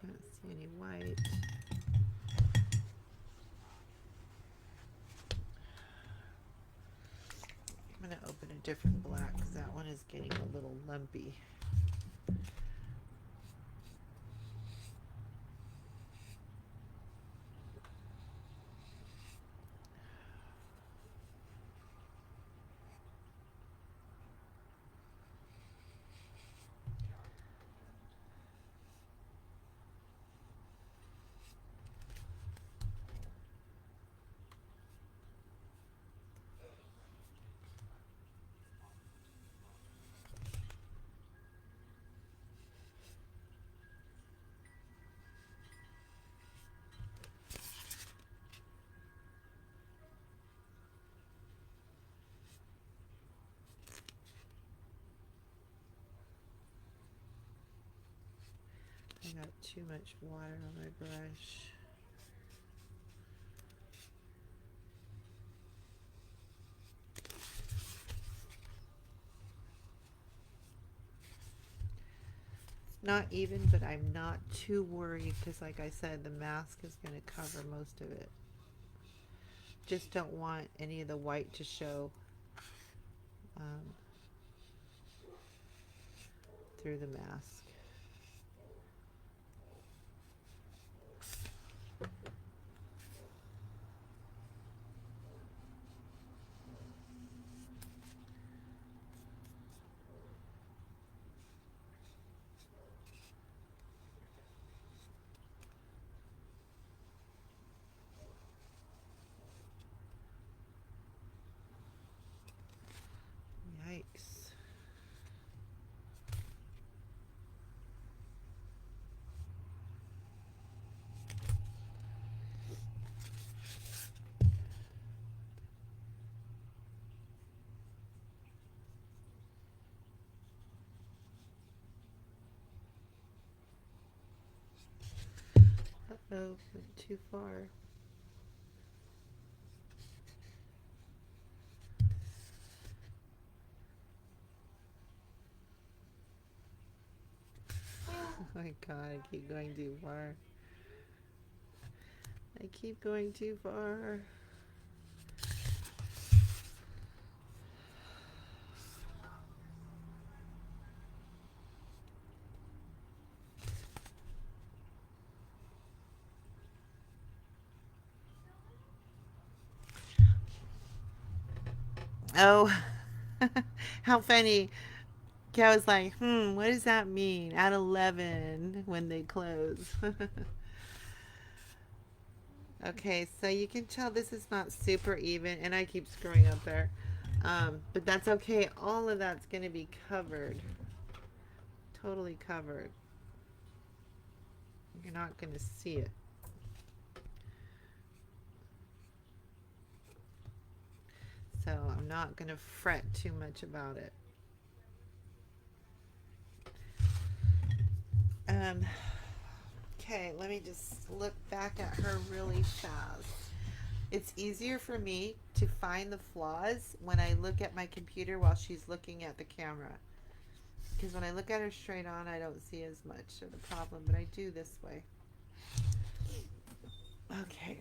Can't see any white. I'm going to open a different black because that one is getting a little lumpy. I got too much water on my brush. It's not even, but I'm not too worried because, like I said, the mask is going to cover most of it. Just don't want any of the white to show through the mask. Yikes. Uh-oh, went too far. Oh my god, I keep going too far. I keep going too far. Oh, how funny. I was like, what does that mean? At 11 when they close. Okay, so you can tell this is not super even, and I keep screwing up there. But that's okay. All of that's going to be covered. Totally covered. You're not going to see it. So I'm not going to fret too much about it. Okay, let me just look back at her really fast. It's easier for me to find the flaws when I look at my computer while she's looking at the camera. Because when I look at her straight on, I don't see as much of the problem, but I do this way. Okay.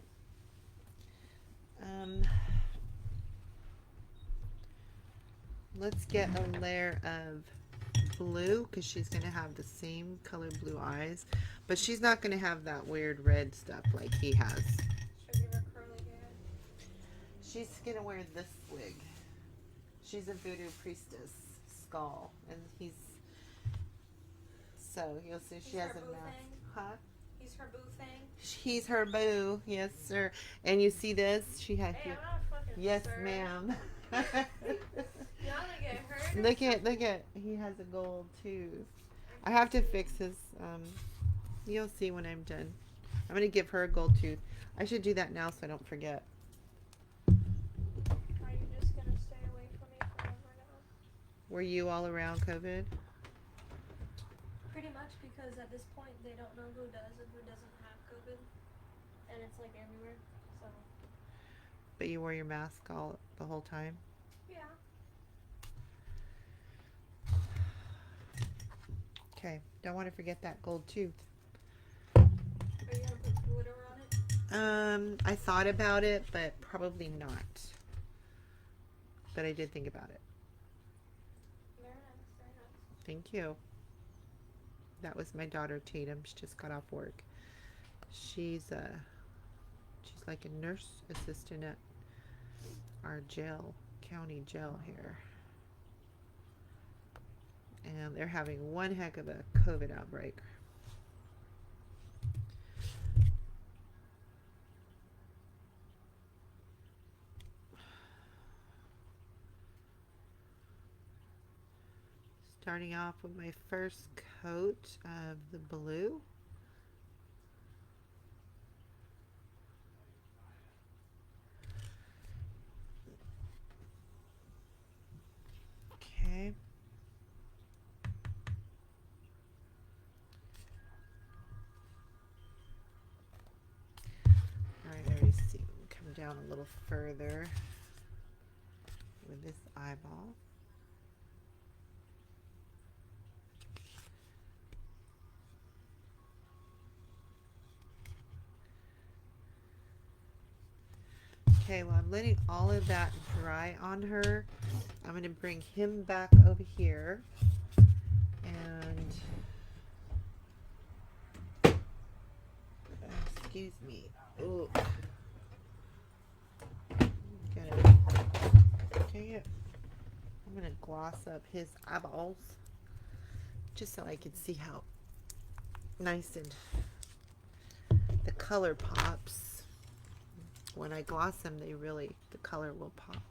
Let's get a layer of blue because she's going to have the same color blue eyes, but she's not going to have that weird red stuff like he has. Should I give her curly hair? She's going to wear this wig. She's a voodoo priestess skull, and he's, so you'll see she has a mask. Huh? He's her boo thing? He's her boo, yes sir. And you see this? She had Hey, here. I'm not fucking Yes, sir. ma'am. Y'all gonna get hurt? Look at, he has a gold tooth. I have to fix his, you'll see when I'm done. I'm gonna give her a gold tooth. I should do that now so I don't forget. Are you just gonna stay away from me forever now? Were you all around COVID? Pretty much, because at this point they don't know who does and who doesn't have COVID, and it's like everywhere. So. But you wore your mask all the whole time? Yeah. Okay, don't want to forget that gold tooth. Are you gonna put glitter on it? I thought about it, but probably not. But I did think about it. Very nice, very nice. Thank you. That was my daughter Tatum. She just got off work. She's like a nurse assistant at our county jail here. And they're having one heck of a COVID outbreak. Starting off with my first coat of the blue. Okay. Alright, I already see. Come down a little further with this eyeball. Okay, well, I'm letting all of that dry on her. I'm going to bring him back over here. And, excuse me. Ooh. Okay, I'm going to gloss up his eyeballs just so I can see how nice and the color pops. When I gloss them, the color will pop.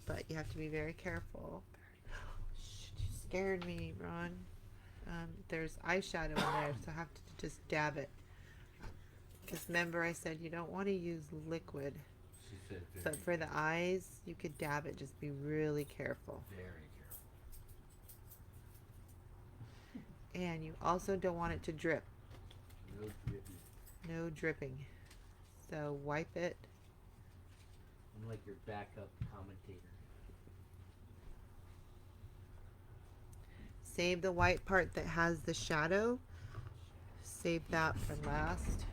But you have to be very careful. You scared me, Ron. There's eyeshadow in there, so I have to just dab it. Because remember I said you don't want to use liquid. She said But for the eyes, you could dab it. Just be really careful. very careful. And you also don't want it to drip. No drippy. No dripping. So wipe it. I'm like your backup commentator. Save the white part that has the shadow. Save that for last.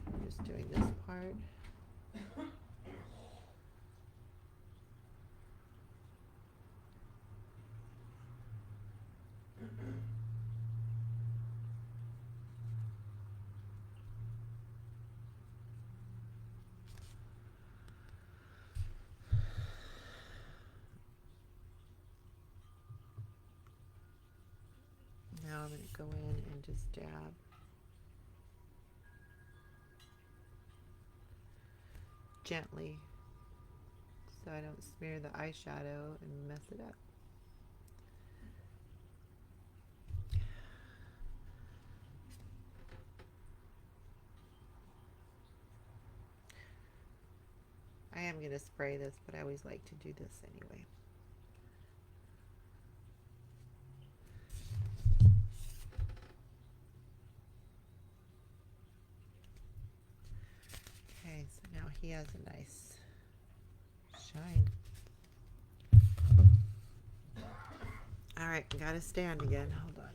I'm just doing this part. Now I'm going to go in and just dab. Gently, so I don't smear the eyeshadow and mess it up. I am going to spray this, but I always like to do this anyway. Okay, so now he has a nice shine. All right, gotta stand again. Hold on.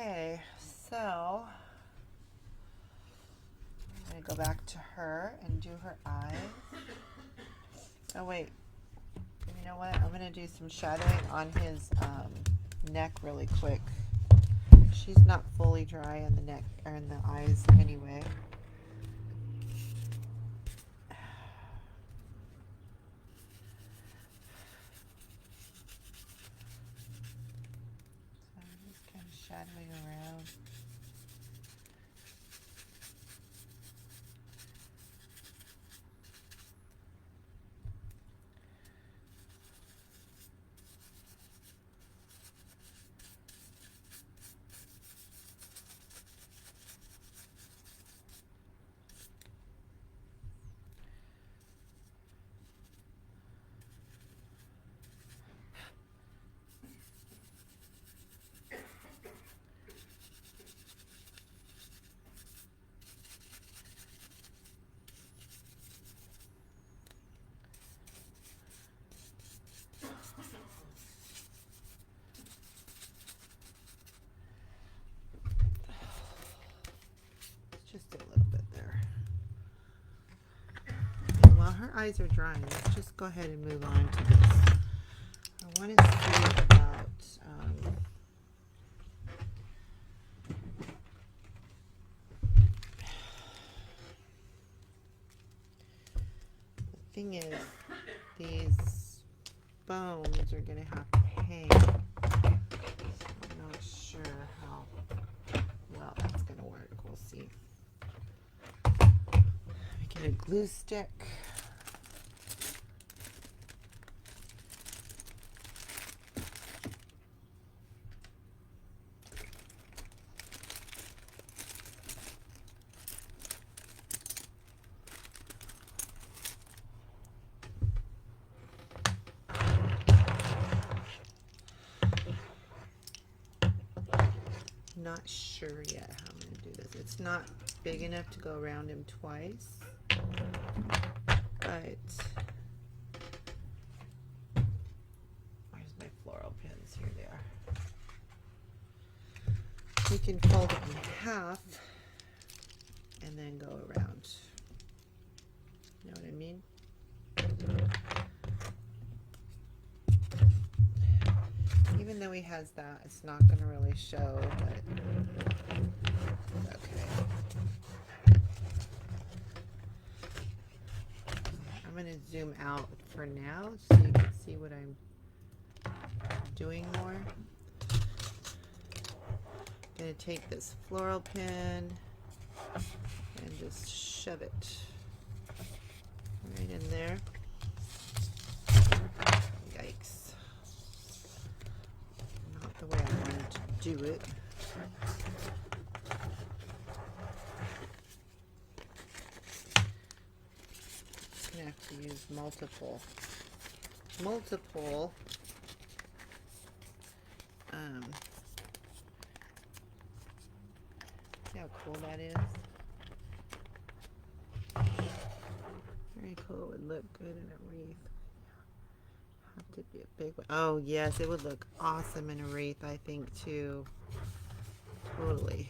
Okay, so I'm gonna go back to her and do her eyes. Oh wait, you know what? I'm gonna do some shadowing on his neck really quick. She's not fully dry in the neck or in the eyes anyway. So I'm just kind of shadowing around. Just a little bit there. And while her eyes are drying, let's just go ahead and move on to this. I want to see about the thing is, these bones are going to have to hang. I'm not sure how well that's going to work. We'll see. Get a glue stick. Not sure yet how I'm going to do this. It's not big enough to go around him twice, but where's my floral pins? Here they are. You can fold it in half and then go around. You know what I mean? Even though he has that, it's not going to really show, but okay. I'm going to zoom out for now so you can see what I'm doing more. I'm going to take this floral pin and just shove it right in there. Yikes. Not the way I wanted to do it. I'm gonna have to use multiple see how cool that is? Very cool. It would look good in a wreath. Have to be a big one. Oh yes, it would look awesome in a wreath, I think too. Totally.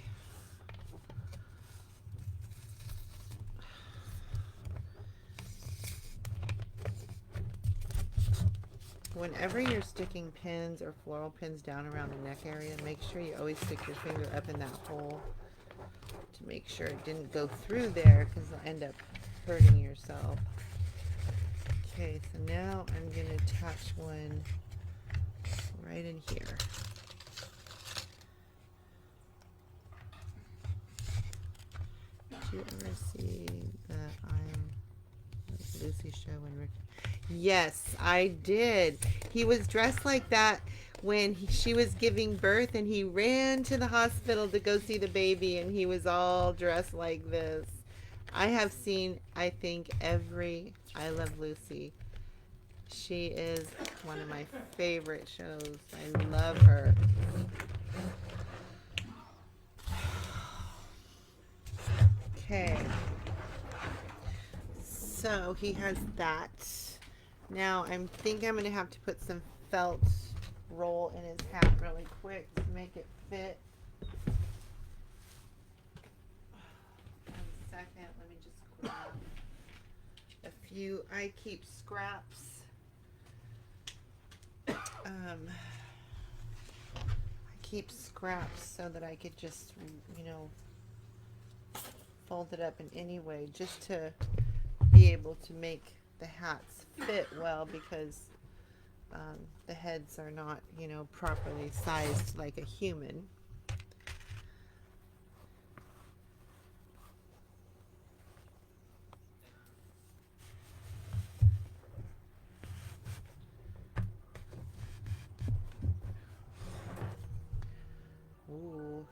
Whenever you're sticking pins or floral pins down around the neck area, make sure you always stick your finger up in that hole to make sure it didn't go through there, because you'll end up hurting yourself. Okay, so now I'm going to attach one right in here. Did you ever see the Lucy show when Rick? Yes, I did. He was dressed like that when she was giving birth, and he ran to the hospital to go see the baby, and he was all dressed like this. I have seen, I think, every I Love Lucy. She is one of my favorite shows. I love her. Okay. So he has that. Now I think I'm going to have to put some felt roll in his hat really quick to make it fit. second. Let me just grab a few. I keep scraps. I keep scraps so that I could just, you know, fold it up in any way, just to be able to make the hats fit well, because the heads are not, you know, properly sized like a human. Ooh.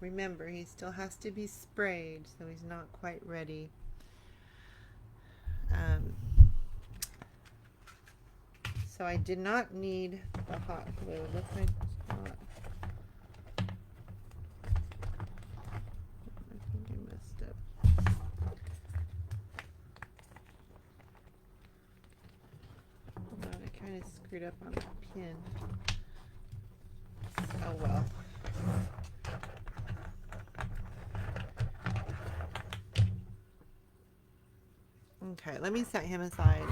Remember, he still has to be sprayed, so he's not quite ready. So I did not need the hot glue. Look, I think I messed up. Hold on, I kind of screwed up on the pin. Oh well. Okay, let me set him aside.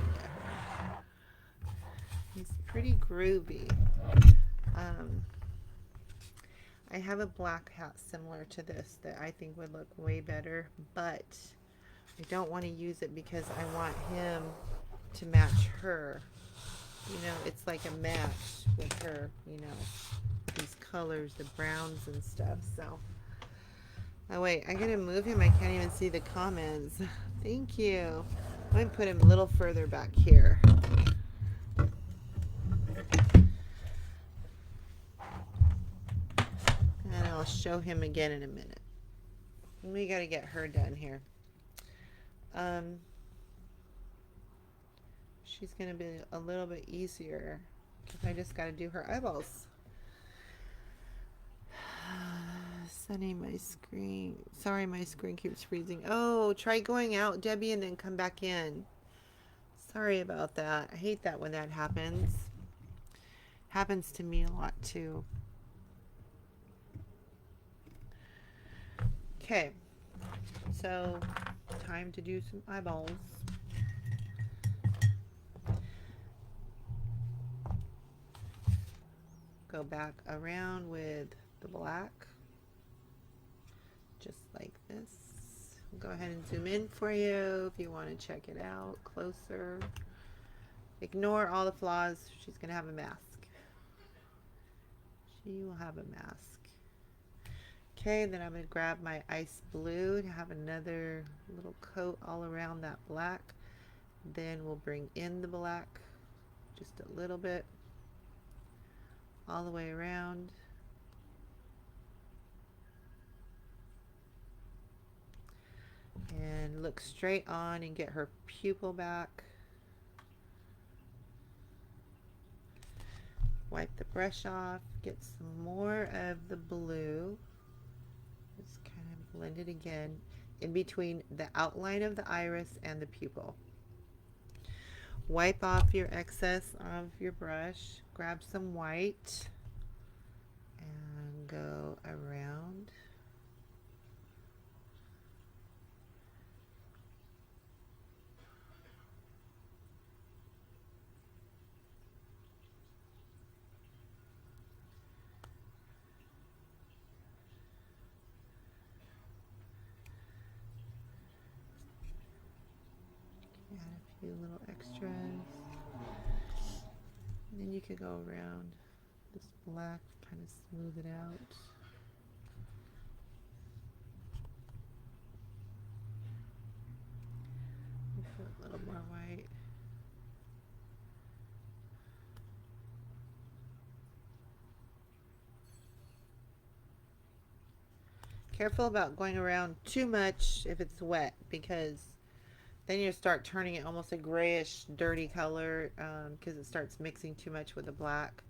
He's pretty groovy. I have a black hat similar to this that I think would look way better, but I don't want to use it because I want him to match her. You know, it's like a match with her, you know, these colors, the browns and stuff. So, oh wait, I gotta move him. I can't even see the comments. Thank you. I'm gonna put him a little further back here. And I'll show him again in a minute. We gotta get her done here. She's gonna be a little bit easier because I just gotta do her eyeballs. Setting my screen. Sorry, my screen keeps freezing. Oh, try going out, Debbie, and then come back in. Sorry about that. I hate that when that happens. Happens to me a lot too. Okay, so time to do some eyeballs. Go back around with the black, just like this. Go ahead and zoom in for you if you want to check it out closer. Ignore all the flaws. She's going to have a mask. She will have a mask. Okay, then I'm going to grab my ice blue to have another little coat all around that black. Then we'll bring in the black just a little bit all the way around. And look straight on and get her pupil back. Wipe the brush off, get some more of the blue. Just kind of blend it again in between the outline of the iris and the pupil. Wipe off your excess of your brush, grab some white and go around. Add a few little extras. And then you could go around this black, kind of smooth it out. Put a little more white. Careful about going around too much if it's wet, because then you start turning it almost a grayish, dirty color because it starts mixing too much with the black.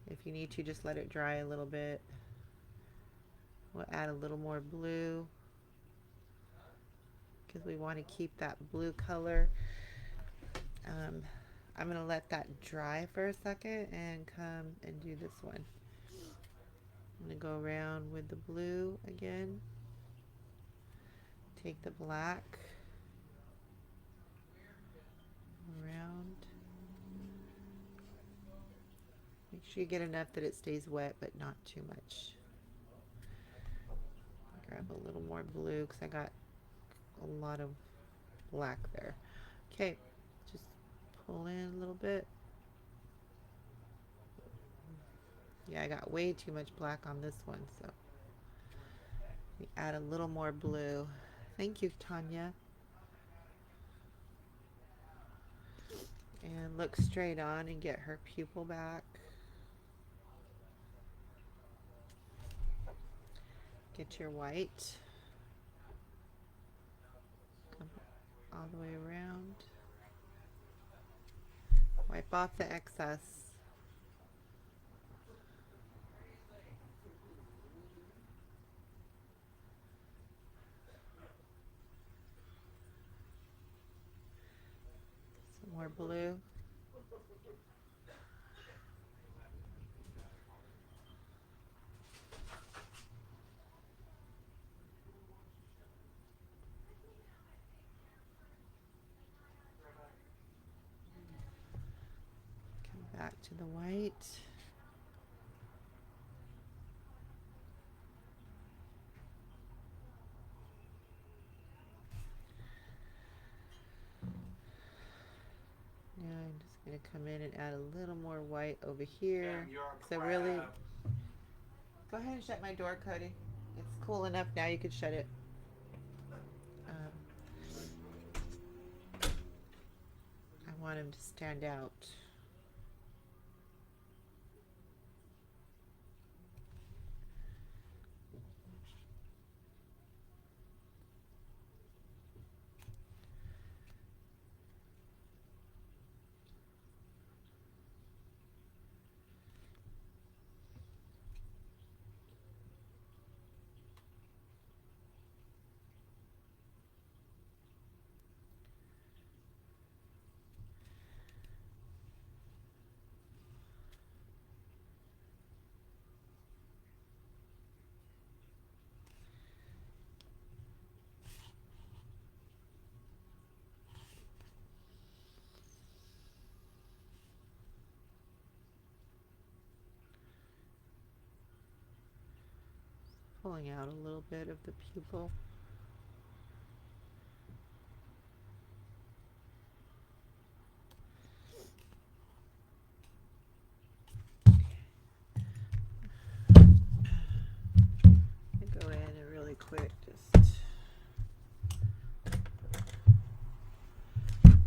If you need to, just let it dry a little bit. We'll add a little more blue because we want to keep that blue color. I'm going to let that dry for a second and come and do this one. I'm going to go around with the blue again. Take the black around. Make sure you get enough that it stays wet, but not too much. Grab a little more blue because I got a lot of black there. Okay, just pull in a little bit. Yeah, I got way too much black on this one, so we add a little more blue. Thank you, Tanya. And look straight on and get her pupil back. Get your white. Come all the way around. Wipe off the excess. Some more blue. Come back to the white. Now I'm just going to come in and add a little more white over here. So really, go ahead and shut my door, Cody. It's cool enough now, you could shut it. I want him to stand out. Pulling out a little bit of the pupil. Go in and really quick just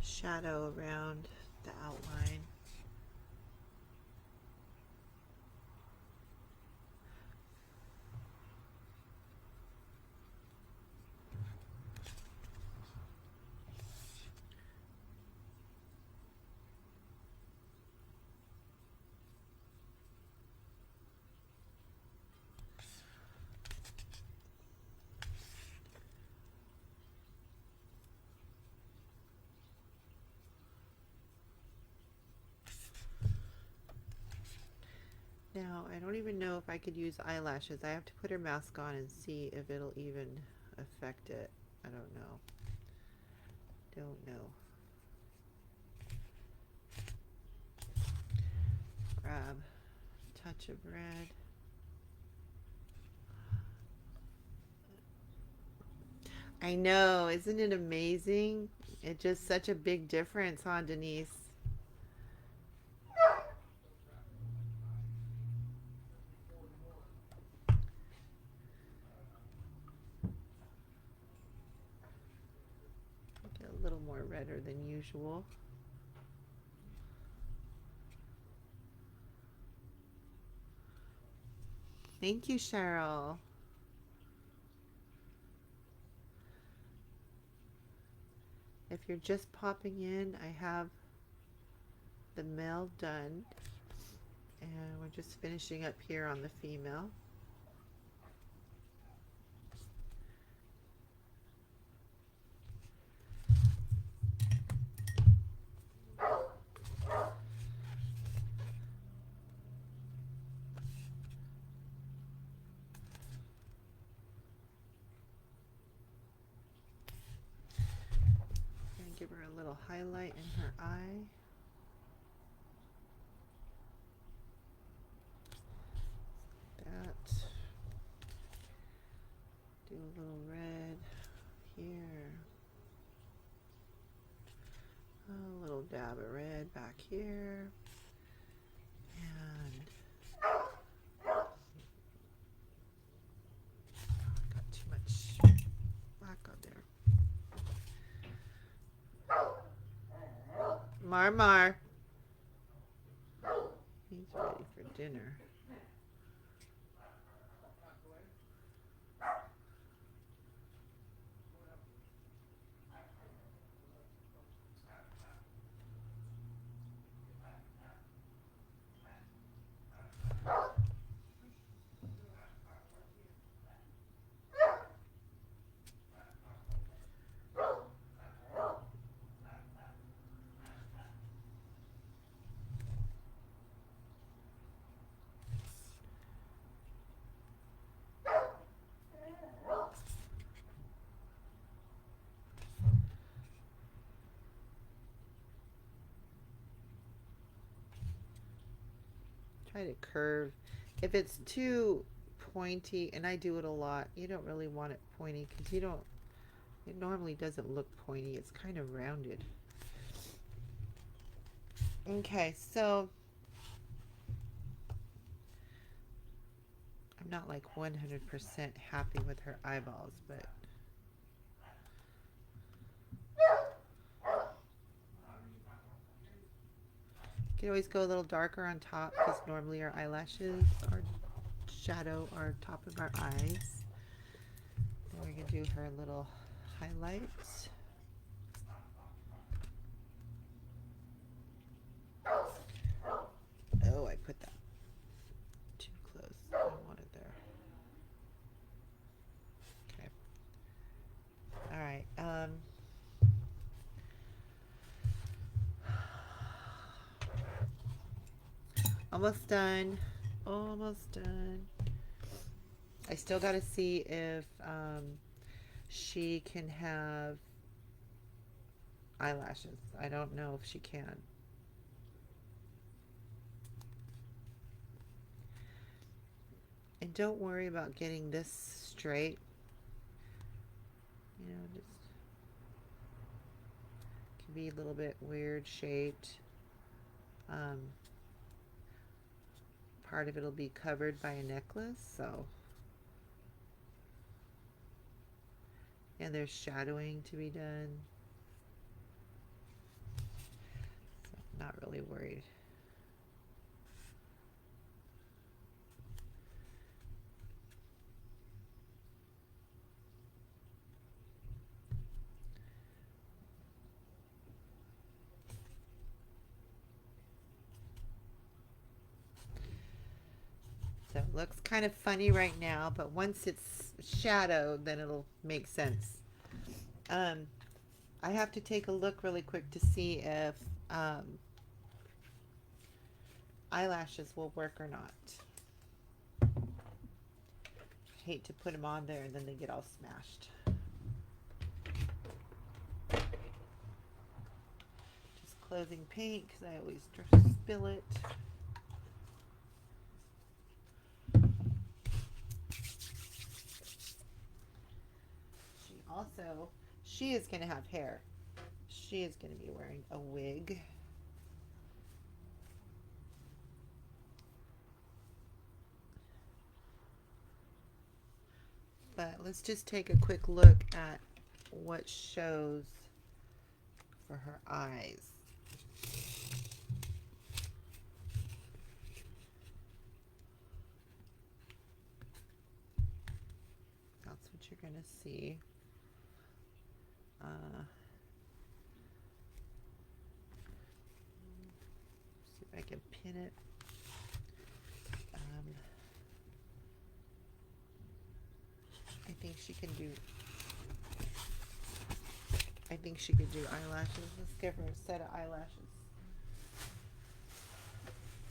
shadow around the outline. Now, I don't even know if I could use eyelashes. I have to put her mask on and see if it'll even affect it. I don't know. Don't know. Grab a touch of red. I know, isn't it amazing? It's just such a big difference, huh, Denise? Get a little more redder than usual. Thank you, Cheryl. If you're just popping in, I have the male done, and we're just finishing up here on the female. Give her a little highlight in her eye. That. Do a little red here. A little dab of red back here. And got too much black on there. Mar. He's ready for dinner. Try to curve. If it's too pointy, and I do it a lot, you don't really want it pointy because it normally doesn't look pointy. It's kind of rounded. Okay, so I'm not like 100% happy with her eyeballs, but you can always go a little darker on top because normally our eyelashes are shadow our top of our eyes. Then we're going to do her little highlights. Oh, I put that too close. I don't want it there. Okay. All right. Almost done. Almost done. I still got to see if she can have eyelashes. I don't know if she can. And don't worry about getting this straight. You know, just can be a little bit weird shaped. Part of it will be covered by a necklace, so. And there's shadowing to be done. So I'm not really worried. So it looks kind of funny right now, but once it's shadowed, then it'll make sense. I have to take a look really quick to see if eyelashes will work or not. Hate to put them on there and then they get all smashed. Just closing paint because I always spill it. Also, she is going to have hair. She is going to be wearing a wig. But let's just take a quick look at what shows for her eyes. That's what you're going to see. See if I can pin it. I think she can do. I think she could do eyelashes. Let's give her a set of eyelashes.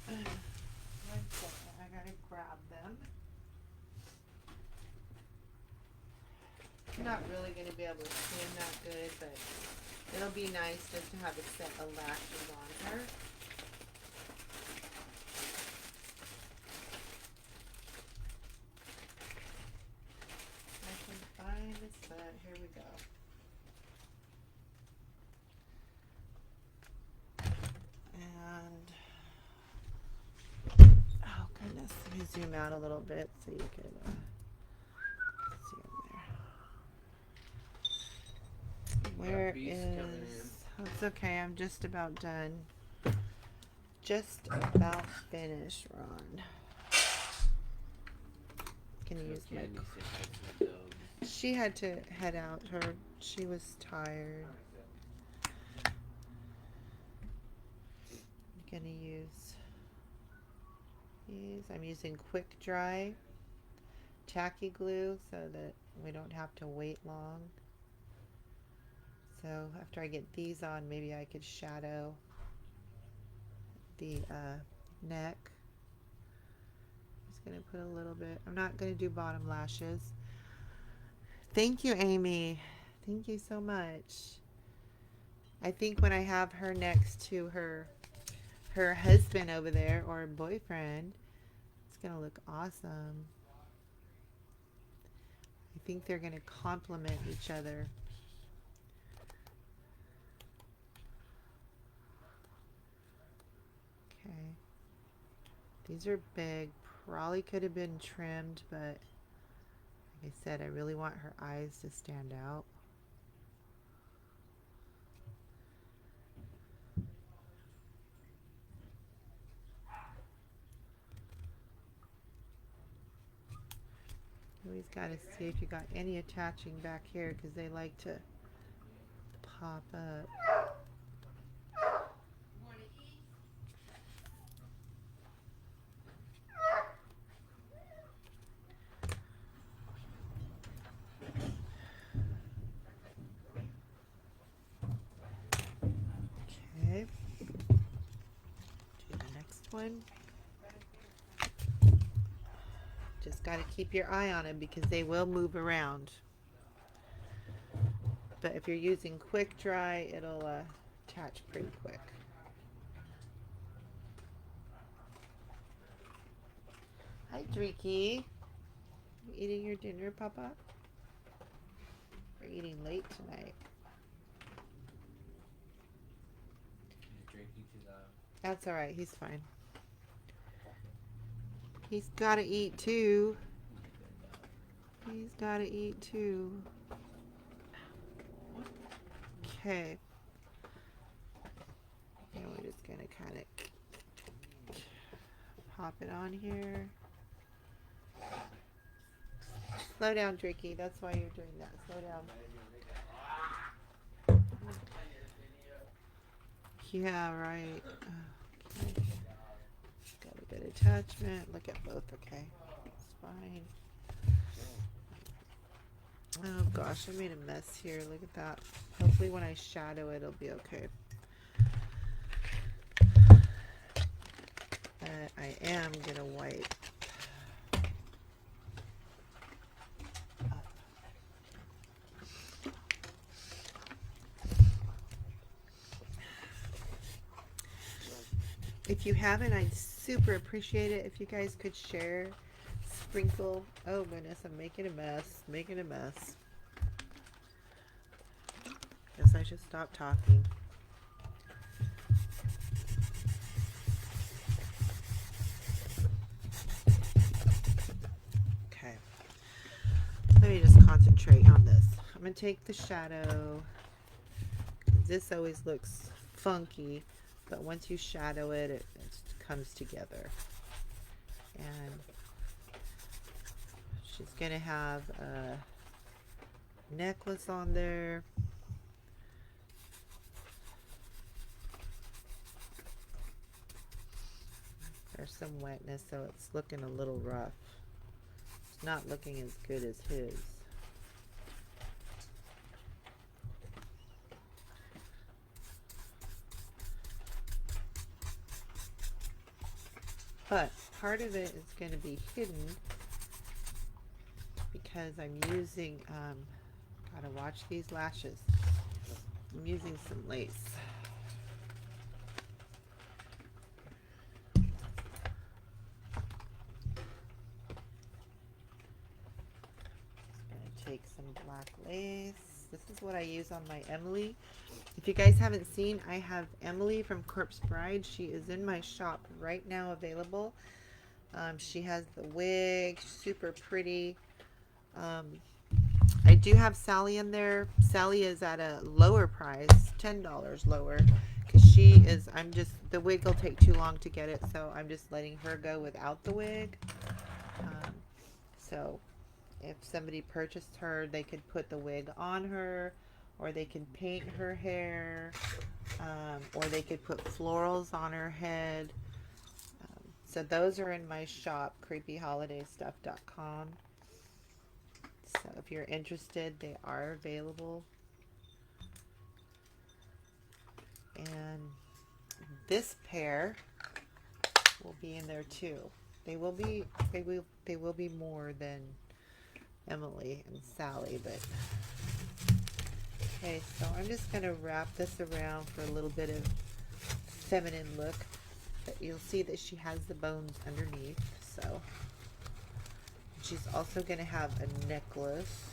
One second, I gotta grab them. I'm not really gonna be able to see them that good, but It'll be nice just to have a set of lashes on her. I can find the set. Here we go. And oh goodness, let me zoom out a little bit so you can see in there. Where is? Oh, it's okay. I'm just about done. Just about finished, Ron. Can you use my? She had to head out. She was tired. I'm gonna use these. I'm using quick dry tacky glue so that we don't have to wait long. So after I get these on, maybe I could shadow the neck. Just gonna put a little bit. I'm not gonna do bottom lashes. Thank you, Amy. Thank you so much. I think when I have her next to her husband over there, or boyfriend, it's gonna look awesome. I think they're gonna complement each other. Okay. These are big. Probably could have been trimmed, but like I said, I really want her eyes to stand out. You always got to see if you got any attaching back here because they like to pop up. Okay. Do the next one. Just got to keep your eye on them because they will move around. But if you're using quick dry, it'll attach pretty quick. Hi, Dreaky. You eating your dinner, Papa? We're eating late tonight. That's all right. He's fine. He's got to eat too. He's got to eat too. Okay. And we're just going to kind of pop it on here. Slow down, Drakey. That's why you're doing that. Slow down. Yeah, right. Okay. Got a good attachment. Look at both, okay? It's fine. Oh gosh, I made a mess here. Look at that. Hopefully when I shadow it, it'll be okay. But I am gonna wipe. If you haven't, I'd super appreciate it if you guys could share, sprinkle. Oh goodness, I'm making a mess, Guess I should stop talking. Okay, let me just concentrate on this. I'm gonna take the shadow. This always looks funky, but once you shadow it, it comes together. And she's gonna have a necklace on there. There's some wetness, so it's looking a little rough. It's not looking as good as his. But part of it is going to be hidden because I'm using, gotta watch these lashes. I'm using some lace. Take some black lace. This is what I use on my Emily. If you guys haven't seen, I have Emily from Corpse Bride. She is in my shop right now available. She has the wig, super pretty. I do have Sally in there. Sally is at a lower price, $10 lower, because the wig will take too long to get it, so I'm just letting her go without the wig. So if somebody purchased her, they could put the wig on her, or they could paint her hair, or they could put florals on her head. So those are in my shop, creepyholidaystuff.com. So if you're interested, they are available. And this pair will be in there too. They will be more than Emily and Sally, but okay, so I'm just going to wrap this around for a little bit of feminine look, but you'll see that she has the bones underneath. So she's also going to have a necklace.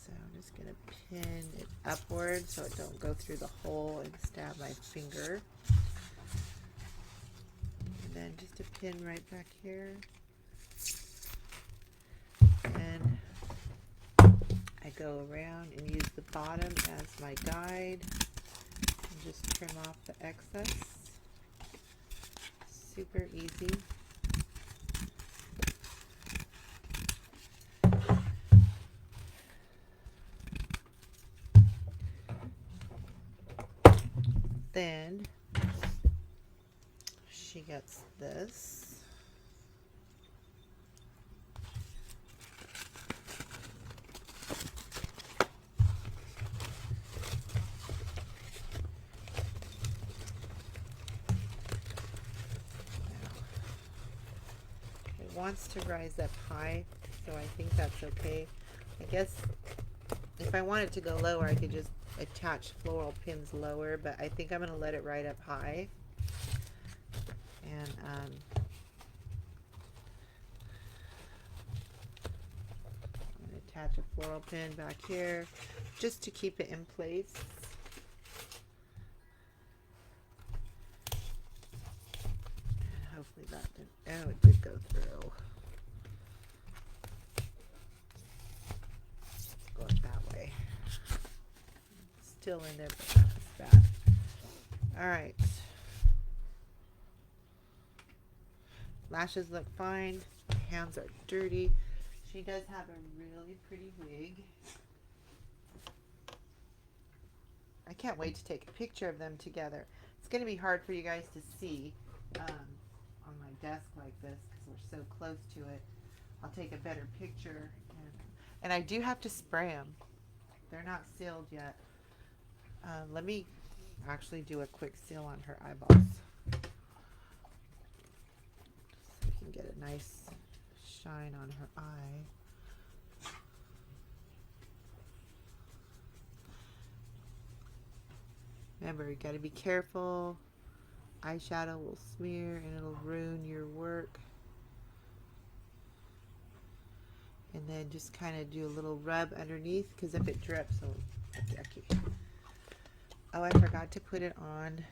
So I'm just going to pin it upward so it don't go through the hole and stab my finger. And then just a pin right back here. And I go around and use the bottom as my guide and just trim off the excess. Super easy. Then she gets this. It wants to rise up high, so I think that's okay. I guess if I want it to go lower, I could just attach floral pins lower, but I think I'm going to let it right up high. And I'm going to attach a floral pin back here just to keep it in place. Hopefully that didn't, oh, it did go through. Go that way. Still in there, but not as bad. All right. Lashes look fine. Hands are dirty. She does have a really pretty wig. I can't wait to take a picture of them together. It's going to be hard for you guys to see on my desk like this because we're so close to it. I'll take a better picture. And I do have to spray them. They're not sealed yet. Let me actually do a quick seal on her eyeballs. So we can get a nice shine on her eye. Remember, you got to be careful. Eyeshadow will smear and it'll ruin your work. And then just kind of do a little rub underneath, because if it drips, it'll be yucky. Oh, I forgot to put it on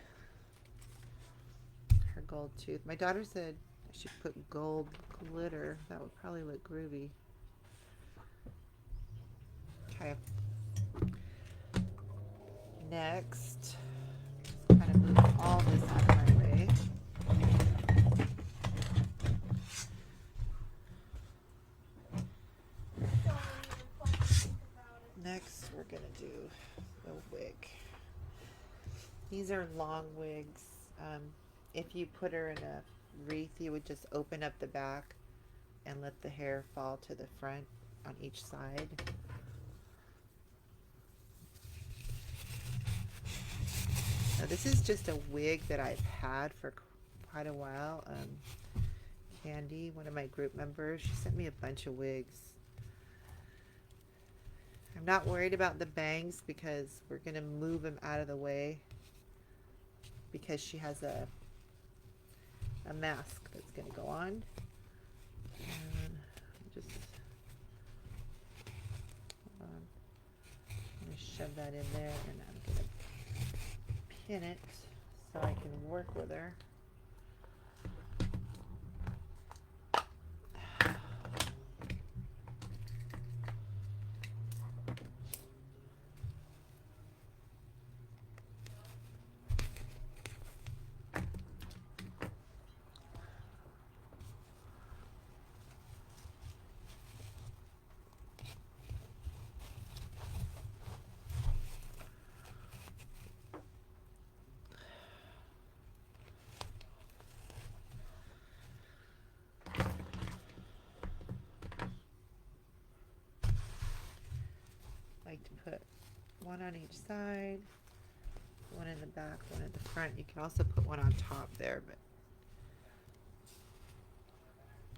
her gold tooth. My daughter said I should put gold glitter. That would probably look groovy. Okay. Next, kind of move all this out of my way. Next, we're going to do a wig. These are long wigs. If you put her in a wreath, you would just open up the back and let the hair fall to the front on each side. Now, this is just a wig that I've had for quite a while. Candy, one of my group members, she sent me a bunch of wigs. I'm not worried about the bangs because we're going to move them out of the way because she has a mask that's going to go on. And just hold on. I'm going to shove that in there and I'm going to pin it so I can work with her. Like to put one on each side, one in the back, one in the front. You can also put one on top there, but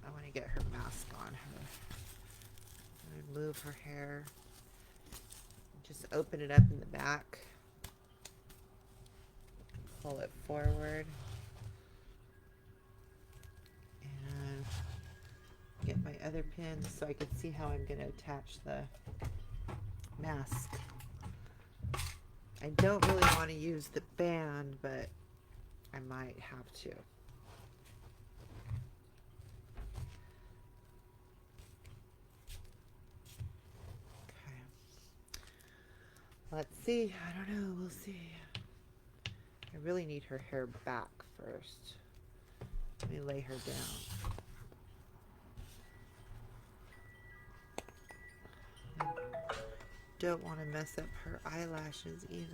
I want to get her mask on her. Remove her hair. Just open it up in the back. Pull it forward. And get my other pins so I can see how I'm going to attach the mask. I don't really want to use the band, but I might have to. Okay. Let's see. I don't know. We'll see. I really need her hair back first. Let me lay her down. Don't want to mess up her eyelashes either.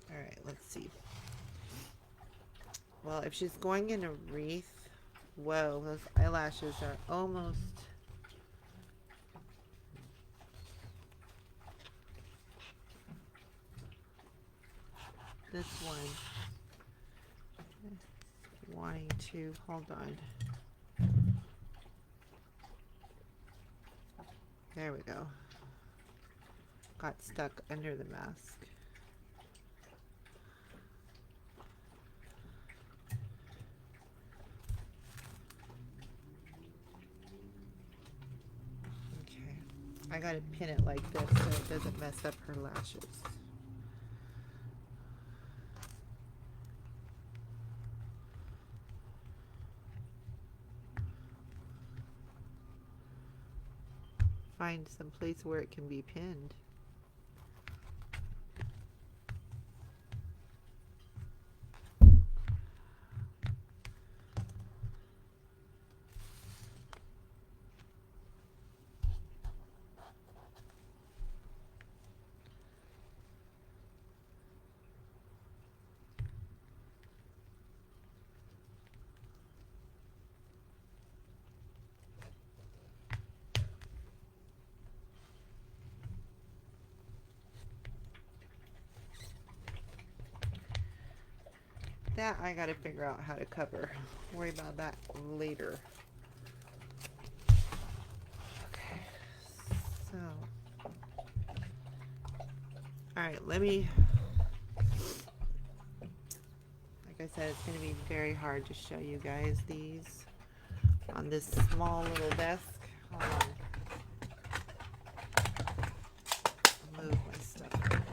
All right, let's see. Well, if she's going in a wreath, whoa, those eyelashes are almost this one. Wanting to, hold on. There we go. Got stuck under the mask. I gotta pin it like this so it doesn't mess up her lashes. Find some place where it can be pinned. That I gotta figure out how to cover. Worry about that later. Okay, so alright, let me, like I said, it's gonna be very hard to show you guys these on this small little desk. Hold on. Move my stuff over.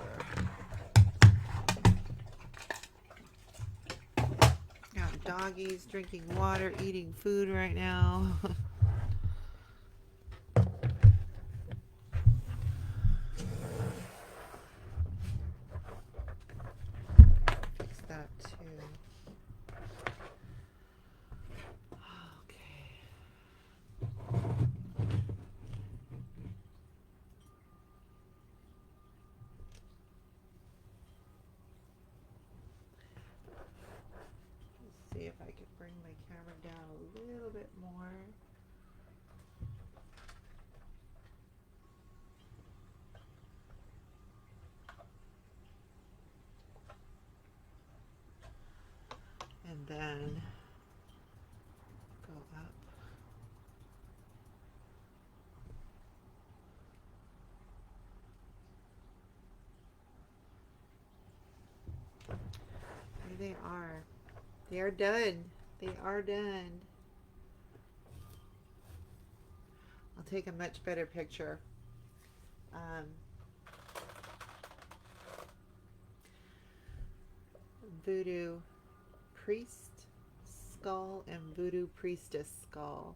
Doggies drinking water, eating food right now. Fix that too. Okay. if I could bring my camera down a little bit more. And then go up. There they are. They are done. They are done. I'll take a much better picture. Voodoo Priest skull and Voodoo Priestess skull.